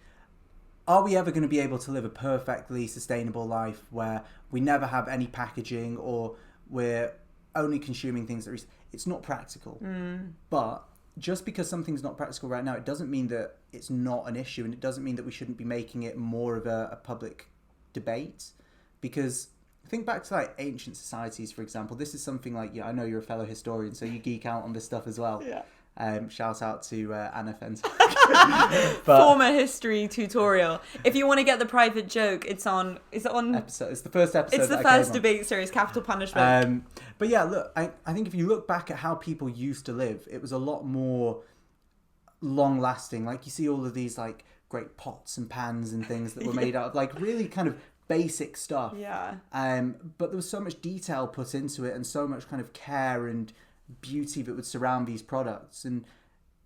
are we ever going to be able to live a perfectly sustainable life where we never have any packaging, or we're only consuming things that it's not practical. But just because something's not practical right now, it doesn't mean that it's not an issue, and it doesn't mean that we shouldn't be making it more of a public debate. Because think back to like ancient societies, for example. This is something like, I know you're a fellow historian, so you geek out on this stuff as well. Shout out to Anna Fenton. Former history tutorial. If you want to get the private joke, it's on episode. It's the first episode. It's the first debate series, Capital Punishment. But yeah, look, I think if you look back at how people used to live, it was a lot more long lasting. Like, you see all of these like great pots and pans and things that were made out of like really kind of basic stuff. But there was so much detail put into it, and so much kind of care and beauty that would surround these products. And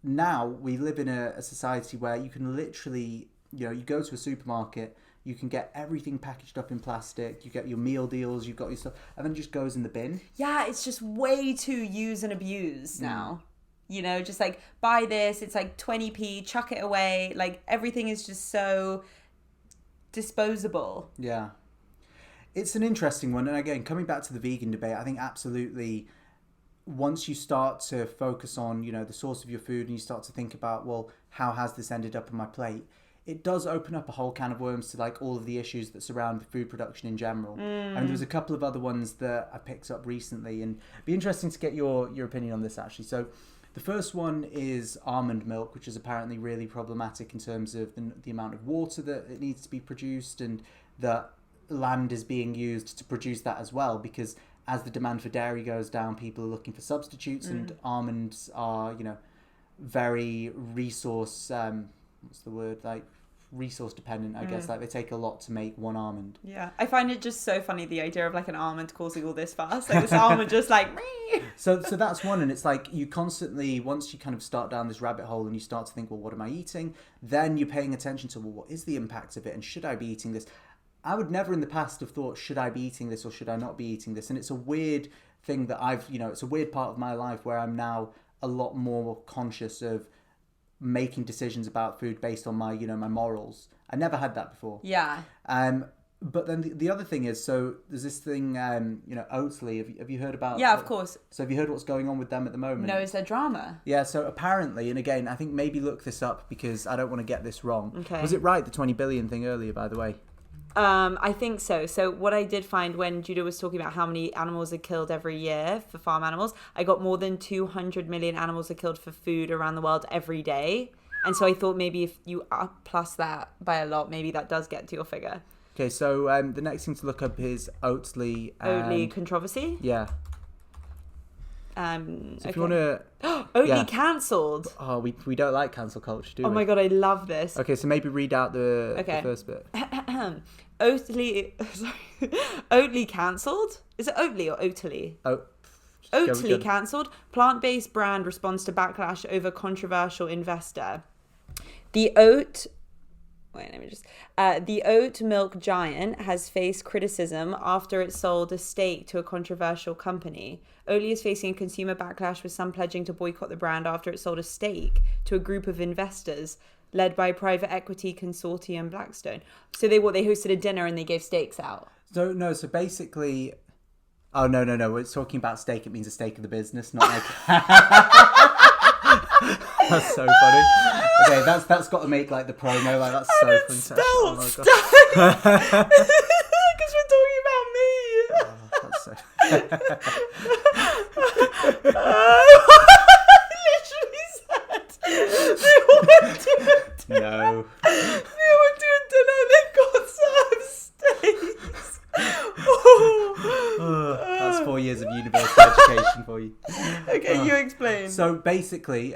now we live in a society where you can literally, you go to a supermarket, you can get everything packaged up in plastic, you get your meal deals, you've got your stuff, and then it just goes in the bin. It's just way too use and abuse now. Just like, buy this, it's like 20p, chuck it away. Like, everything is just so disposable. It's an interesting one. And again, coming back to the vegan debate, I think absolutely, once you start to focus on, the source of your food, and you start to think about, well, how has this ended up on my plate? It does open up a whole can of worms to like all of the issues that surround food production in general. And there was a couple of other ones that I picked up recently, and it'd be interesting to get your opinion on this, actually. So the first one is almond milk, which is apparently really problematic in terms of the amount of water that it needs to be produced, and that land is being used to produce that as well, because as the demand for dairy goes down, people are looking for substitutes, and almonds are, very resource, resource dependent, I guess. Like, they take a lot to make one almond. I find it just so funny, the idea of like an almond causing all this fuss. Like, this almond just like so that's one. And it's like, you constantly, once you kind of start down this rabbit hole and you start to think, well, what am I eating? Then you're paying attention to, well, what is the impact of it, and should I be eating this? I would never in the past have thought, should I be eating this or should I not be eating this? And it's a weird thing that it's a weird part of my life where I'm now a lot more conscious of making decisions about food based on my, my morals. I never had that before. But then the other thing is, so there's this thing, Oatly. Have you heard about? Of course. So have you heard what's going on with them at the moment? No, is there drama? So apparently, and again, I think maybe look this up because I don't want to get this wrong. Okay. Was it right, the 20 billion thing earlier, by the way? I think so. So what I did find when Judah was talking about how many animals are killed every year for farm animals, I got more than 200 million animals are killed for food around the world every day. And so I thought maybe if you plus that by a lot, maybe that does get to your figure. Okay, so the next thing to look up is Oatly. Oatly controversy? Yeah. So if you want to... Oatly cancelled. Oh, we don't like cancel culture, do we? Oh my God, I love this. Okay, so maybe read out the first bit. Oatly cancelled? Is it Oatly or Oatly? Oatly cancelled. Plant-based brand responds to backlash over controversial investor. The oat milk giant has faced criticism after it sold a stake to a controversial company. Oatly is facing a consumer backlash, with some pledging to boycott the brand after it sold a stake to a group of investors led by private equity consortium Blackstone. So they hosted a dinner and they gave stakes out. So basically... Oh, no. It's talking about stake. It means a stake of the business, not like... That's so funny. Okay, that's got to make like the promo. Like that's so funny. Spelled because we're talking about me. Oh, that's so. Literally said they went to a dinner. No. They went to a dinner and they got served steaks. That's 4 years of university education for you. Okay, you explain. So basically,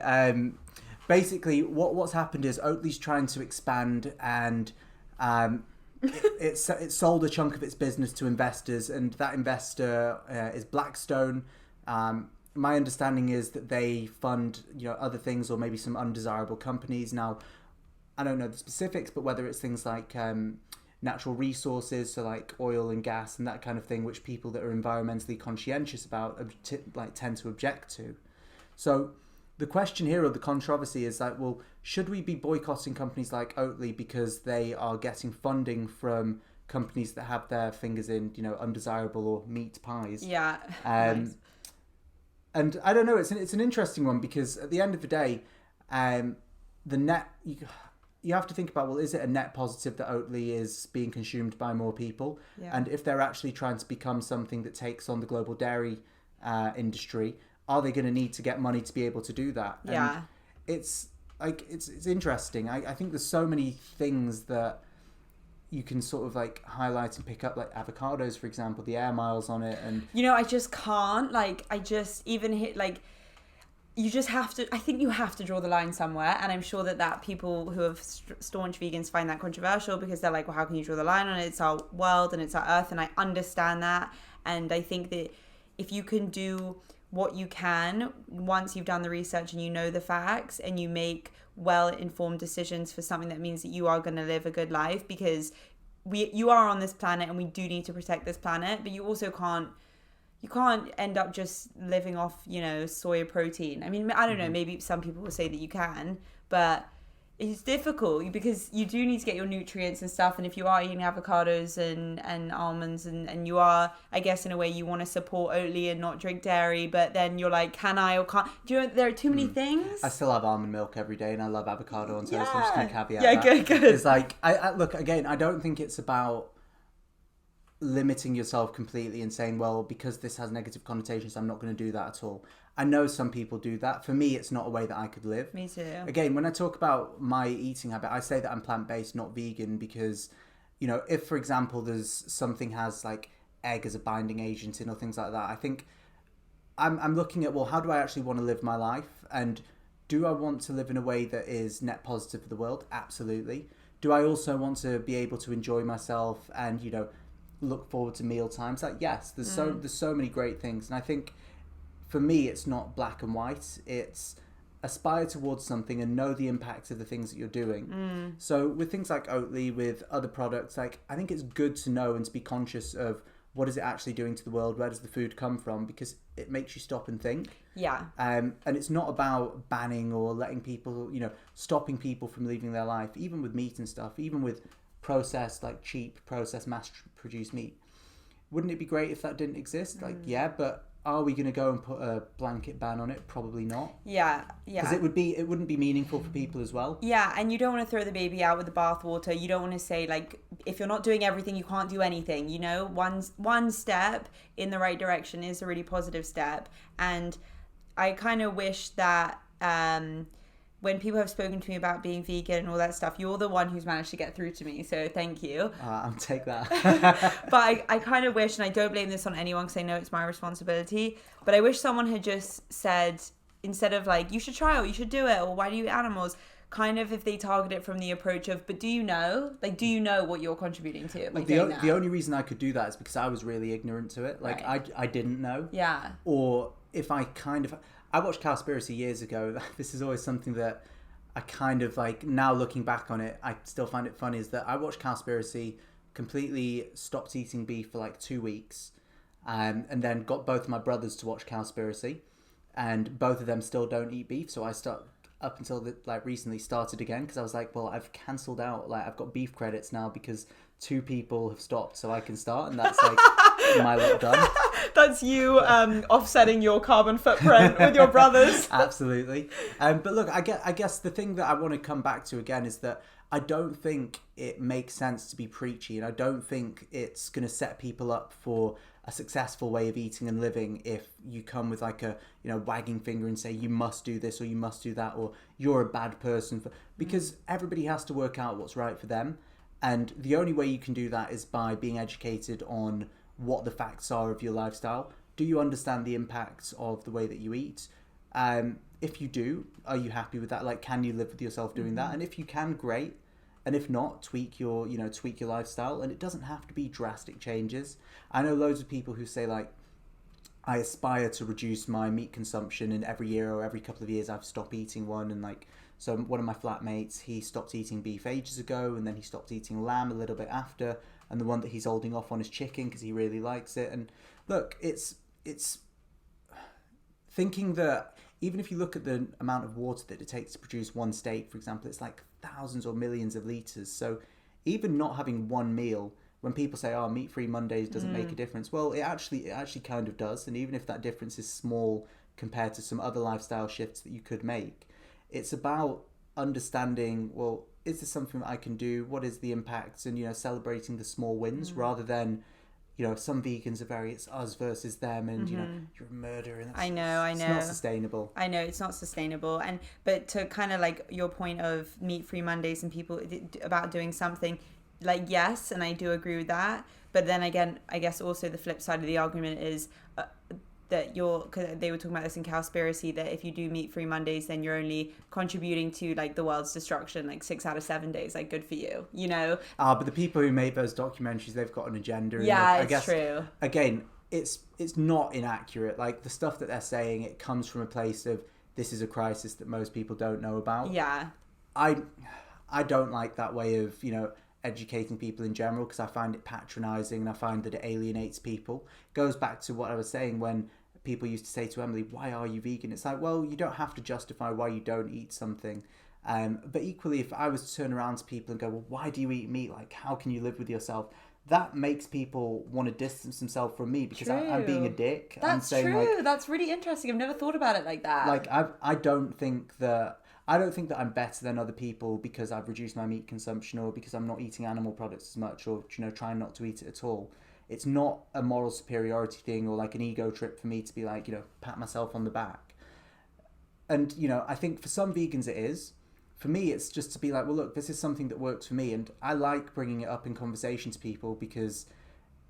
what's happened is Oatly's trying to expand, and it sold a chunk of its business to investors, and that investor is Blackstone. My understanding is that they fund other things, or maybe some undesirable companies. Now, I don't know the specifics, but whether it's things like natural resources, so like oil and gas and that kind of thing, which people that are environmentally conscientious about tend to object to. So the question here, or the controversy, is like, well, should we be boycotting companies like Oatly because they are getting funding from companies that have their fingers in undesirable or meat pies? Yeah. Nice. And I don't know, it's an interesting one, because at the end of the day, the net... You have to think about, well, is it a net positive that Oatly is being consumed by more people? Yeah. And if they're actually trying to become something that takes on the global dairy industry, are they going to need to get money to be able to do that? Yeah. And it's interesting. I think there's so many things that you can sort of like highlight and pick up, like avocados, for example, the air miles on it. And I just can't, you just have to, I think you have to draw the line somewhere. And I'm sure that people who have staunch vegans find that controversial, because they're like, well, how can you draw the line on it? It's our world and it's our earth. And I understand that. And I think that if you can do what you can, once you've done the research and you know the facts, and you make well-informed decisions for something that means that you are going to live a good life, because you are on this planet and we do need to protect this planet, but you also can't end up just living off, soy protein. I mean, I don't know, maybe some people will say that you can, but it's difficult because you do need to get your nutrients and stuff. And if you are eating avocados and almonds and you are, I guess in a way you want to support Oatly and not drink dairy, but then you're like, can I or can't? There are too many things. I still have almond milk every day, and I love avocado on toast. I'm just going to caveat that. Yeah, good. It's like, I look, again, I don't think it's about limiting yourself completely and saying, well, because this has negative connotations, I'm not going to do that at all. I know some people do that. For me, it's not a way that I could live. Me too. Again, when I talk about my eating habit, I say that I'm plant-based, not vegan, because, if, for example, there's something has like egg as a binding agent in or things like that, I think I'm looking at, well, how do I actually want to live my life? And do I want to live in a way that is net positive for the world? Absolutely. Do I also want to be able to enjoy myself and, look forward to meal times? Like, yes, there's so many great things. And I think for me, it's not black and white. It's aspire towards something and know the impact of the things that you're doing. So with things like Oatly, with other products, like, I think it's good to know and to be conscious of what is it actually doing to the world? Where does the food come from? Because it makes you stop and think. Yeah. And it's not about banning or letting people, stopping people from living their life, even with meat and stuff, even with processed, like cheap processed mass-produced meat. Wouldn't it be great if that didn't exist? Like, yeah, but are we going to go and put a blanket ban on it? Probably not. Yeah. Because it wouldn't be meaningful for people as well. Yeah, and you don't want to throw the baby out with the bathwater. You don't want to say, like, if you're not doing everything, you can't do anything. One step in the right direction is a really positive step. And I kind of wish that when people have spoken to me about being vegan and all that stuff, you're the one who's managed to get through to me. So thank you. I'll take that. But I kind of wish, and I don't blame this on anyone because I know it's my responsibility, but I wish someone had just said, instead of like, you should try it, or you should do it, or why do you eat animals? Kind of if they target it from the approach of, but do you know? Like, do you know what you're contributing to? Like the only reason I could do that is because I was really ignorant to it. Like, right. I didn't know. Yeah. Or if I watched Cowspiracy years ago. This is always something that I kind of like, now looking back on it, I still find it funny, is that I watched Cowspiracy, completely stopped eating beef for like 2 weeks, and then got both of my brothers to watch Cowspiracy, and both of them still don't eat beef. So I up until recently started again, because I was like, well, I've cancelled out, like I've got beef credits now because 2 people have stopped, so I can start, and that's like my lot done. That's you offsetting your carbon footprint with your brothers. Absolutely. But look, I guess the thing that I want to come back to again is that I don't think it makes sense to be preachy, and I don't think it's going to set people up for a successful way of eating and living if you come with like a, you know, wagging finger and say you must do this or you must do that or you're a bad person, because everybody has to work out what's right for them. And the only way you can do that is by being educated on what the facts are of your lifestyle. Do you understand the impacts of the way that you eat? If you do, are you happy with that? Like, can you live with yourself doing that? And if you can, great. And if not, tweak your lifestyle. And it doesn't have to be drastic changes. I know loads of people who say, like, I aspire to reduce my meat consumption, and every year or every couple of years I've stopped eating one. And like, so one of my flatmates, he stopped eating beef ages ago, and then he stopped eating lamb a little bit after. And the one that he's holding off on is chicken because he really likes it. And look, it's thinking that even if you look at the amount of water that it takes to produce one steak, for example, it's like thousands or millions of litres. So even not having one meal, when people say, oh, meat-free Mondays doesn't make a difference, well, it actually kind of does. And even if that difference is small compared to some other lifestyle shifts that you could make, it's about understanding, well, is this something that I can do? What is the impact? And, you know, celebrating the small wins rather than, you know, some vegans are very, it's us versus them, and, you know, you're a murderer. And I know. It's not sustainable. I know, it's not sustainable. But to kind of like your point of meat-free Mondays and people about doing something, like, yes, and I do agree with that. But then again, I guess also the flip side of the argument is that because they were talking about this in Cowspiracy, that if you do meat-free Mondays, then you're only contributing to like the world's destruction like 6 out of 7 days. Like, good for you, you know. But the people who made those documentaries, they've got an agenda. Yeah, and I guess, true. Again, it's not inaccurate. Like, the stuff that they're saying, it comes from a place of, this is a crisis that most people don't know about. Yeah. I don't like that way of, you know, educating people in general, because I find it patronizing and I find that it alienates people. It goes back to what I was saying when people used to say to Emily, why are you vegan? It's like, well, you don't have to justify why you don't eat something. But equally, if I was to turn around to people and go, well, why do you eat meat? Like, how can you live with yourself? That makes people want to distance themselves from me because I'm being a dick. That's I'm saying, true. like, that's really interesting. I've never thought about it like that. Like, I don't think that I'm better than other people because I've reduced my meat consumption or because I'm not eating animal products as much or, you know, trying not to eat it at all. It's not a moral superiority thing or like an ego trip for me to be like, you know, pat myself on the back. And, you know, I think for some vegans it is. For me, it's just to be like, well, look, this is something that works for me. And I like bringing it up in conversation to people because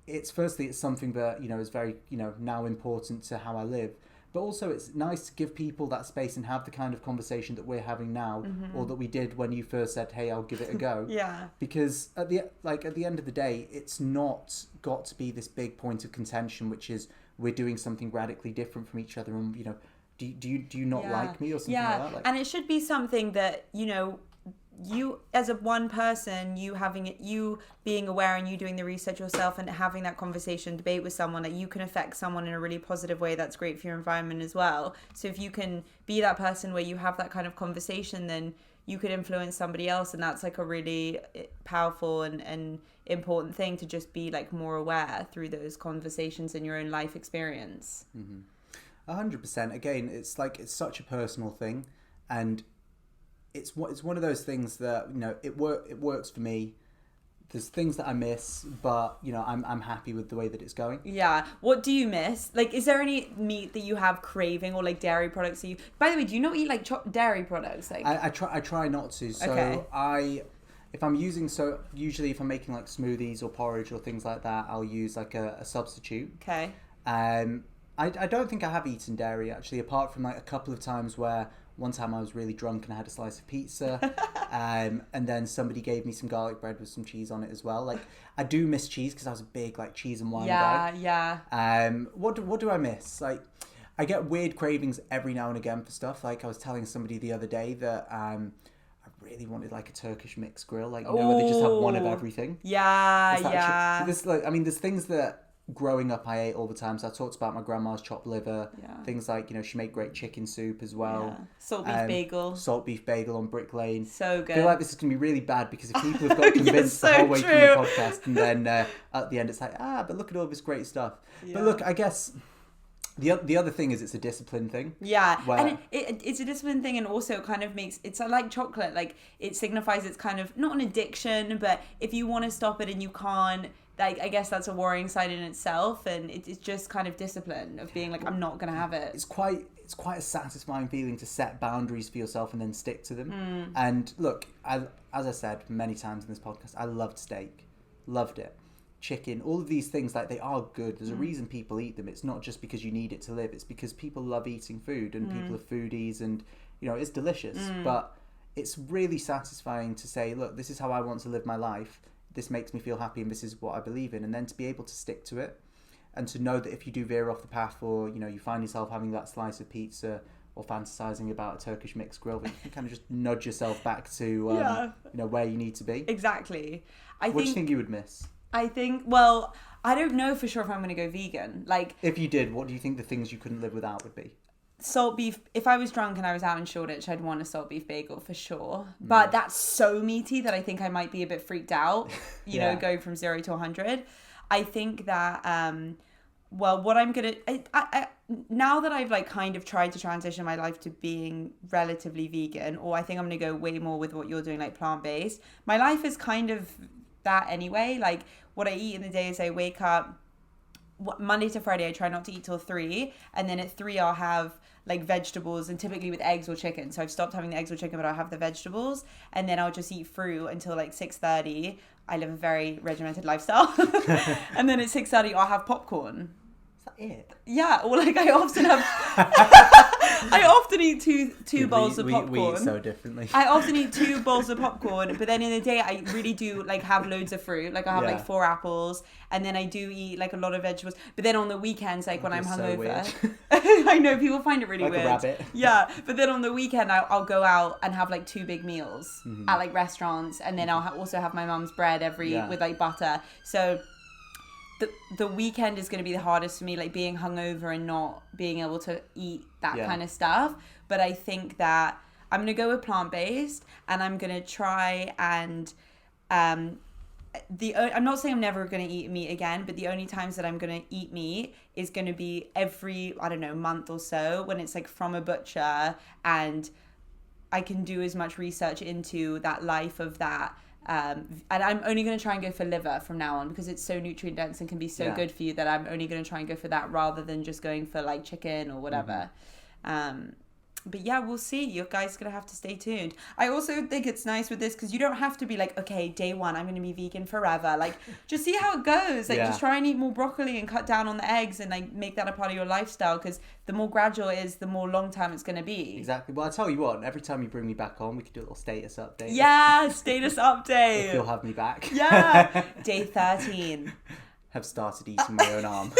it's something that, you know, is very, you know, now important to how I live. But also it's nice to give people that space and have the kind of conversation that we're having now or that we did when you first said, hey, I'll give it a go. Yeah. Because at the end of the day, it's not got to be this big point of contention, which is we're doing something radically different from each other. And, you know, do you not like me or something like that? Like, and it should be something that, you know, you as a one person, you being aware and you doing the research yourself and having that conversation, debate with someone, that you can affect someone in a really positive way that's great for your environment as well. So if you can be that person where you have that kind of conversation, then you could influence somebody else, and that's like a really powerful and important thing, to just be like more aware through those conversations in your own life experience. 100%. Again, it's like, it's such a personal thing, and it's one of those things that, you know, it works for me, there's things that I miss, but you know, I'm happy with the way that it's going. Yeah. What do you miss? Like, is there any meat that you have craving, or like dairy products that you? By the way, do you not eat like dairy products? Like, I try not to. So if I'm using, usually if I'm making like smoothies or porridge or things like that, I'll use like a substitute. Okay. I don't think I have eaten dairy actually, apart from like a couple of times where one time I was really drunk and I had a slice of pizza, and then somebody gave me some garlic bread with some cheese on it as well. Like, I do miss cheese because I was a big like cheese and wine guy. Yeah. What do I miss? Like, I get weird cravings every now and again for stuff. Like, I was telling somebody the other day that I really wanted like a Turkish mix grill, like, you know, where they just have one of everything. Yeah. There's like, I mean, there's things that growing up I ate all the time. So I talked about my grandma's chopped liver, things like, you know, she made great chicken soup as well. Salt beef bagel on Brick Lane. So good. I feel like this is gonna be really bad because if people have got convinced the whole way through the podcast, and then at the end it's like, but look at all this great stuff. But look, I guess the other thing is it's a discipline thing. Yeah, and it's a discipline thing, and also it kind of makes, it's like chocolate, like it signifies it's kind of not an addiction, but if you want to stop it and you can't, like, I guess that's a worrying side in itself, and it's just kind of discipline of being like, I'm not gonna have it. It's quite a satisfying feeling to set boundaries for yourself and then stick to them. And look, as I said many times in this podcast, I loved steak, loved it. Chicken, all of these things, like, they are good. There's a reason people eat them. It's not just because you need it to live. It's because people love eating food, and people are foodies, and you know, it's delicious. But it's really satisfying to say, look, this is how I want to live my life. This makes me feel happy, and this is what I believe in. And then to be able to stick to it, and to know that if you do veer off the path, or you know, you find yourself having that slice of pizza or fantasizing about a Turkish mixed grill, that you can kind of just nudge yourself back to you know, where you need to be. Exactly. What do you think you would miss? I think, well, I don't know for sure if I'm going to go vegan. Like, if you did, what do you think the things you couldn't live without would be? Salt beef. If I was drunk and I was out in Shoreditch, I'd want a salt beef bagel for sure. But that's so meaty that I think I might be a bit freaked out, you know, going from 0 to 100. I think that, well, what I'm going to... now that I've like kind of tried to transition my life to being relatively vegan, or I think I'm going to go way more with what you're doing, like plant-based, my life is kind of that anyway. Like, what I eat in the day is I wake up Monday to Friday, I try not to eat till 3, and then at 3 I'll have like vegetables, and typically with eggs or chicken. So I've stopped having the eggs or chicken, but I'll have the vegetables, and then I'll just eat fruit until like 6:30. I live a very regimented lifestyle. And then at 6:30 I'll have popcorn. Is that it? Yeah, or like I often have I often eat two bowls of popcorn. We eat so differently. I often eat 2 bowls of popcorn, but then in the day I really do like have loads of fruit. Like I have like 4 apples, and then I do eat like a lot of vegetables. But then on the weekends, like when I'm hungover, I know people find it really like weird. A rabbit. Yeah, but then on the weekend I'll go out and have like 2 big meals at like restaurants, and then I'll also have my mum's bread with like butter. So the weekend is going to be the hardest for me, like being hungover and not being able to eat that kind of stuff. But I think that I'm going to go with plant-based, and I'm going to try and I'm not saying I'm never going to eat meat again, but the only times that I'm going to eat meat is going to be every, I don't know, month or so, when it's like from a butcher, and I can do as much research into that life of that. And I'm only going to try and go for liver from now on, because it's so nutrient dense and can be so good for you, that I'm only going to try and go for that rather than just going for like chicken or whatever. But yeah, we'll see. You guys are going to have to stay tuned. I also think it's nice with this because you don't have to be like, okay, day 1, I'm going to be vegan forever. Like, just see how it goes. Like, just try and eat more broccoli and cut down on the eggs, and like make that a part of your lifestyle, because the more gradual it is, the more long term it's going to be. Exactly. Well, I tell you what, every time you bring me back on, we could do a little status update. Yeah, status update. If you'll have me back. Yeah. Day 13. Have started eating my own arm.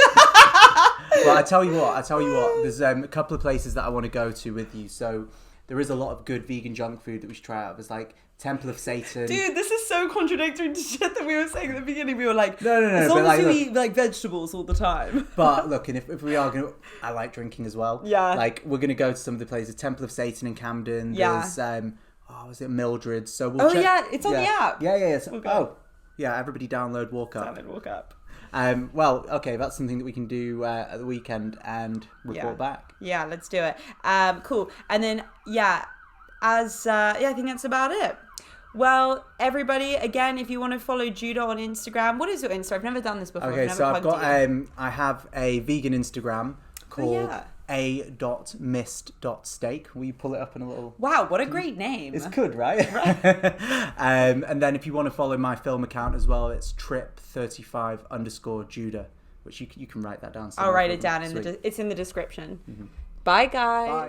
Well, I tell you what, there's a couple of places that I want to go to with you. So there is a lot of good vegan junk food that we should try out. There's like Temple of Satan. Dude, this is so contradictory to shit that we were saying at the beginning. We were like, no, as long as you eat like vegetables all the time. But look, and if we are going to, I like drinking as well. Yeah. Like, we're going to go to some of the places. Temple of Satan in Camden. There's, was it Mildred? So we'll check. It's on the app. Yeah. So, everybody download Walk Up. Walk Up. Well, okay, that's something that we can do at the weekend and report back. Yeah, let's do it. Cool. And then, I think that's about it. Well, everybody, again, if you want to follow Judah on Instagram, what is your Insta? I've never done this before. Okay, so I've got I have a vegan Instagram called a.mist.steak. Will you pull it up in a little... Wow, what a great name. It's good, right? And then if you want to follow my film account as well, it's trip35_Judah, which you can write that down. I'll write it down. It's in the description. Bye, guys. Bye.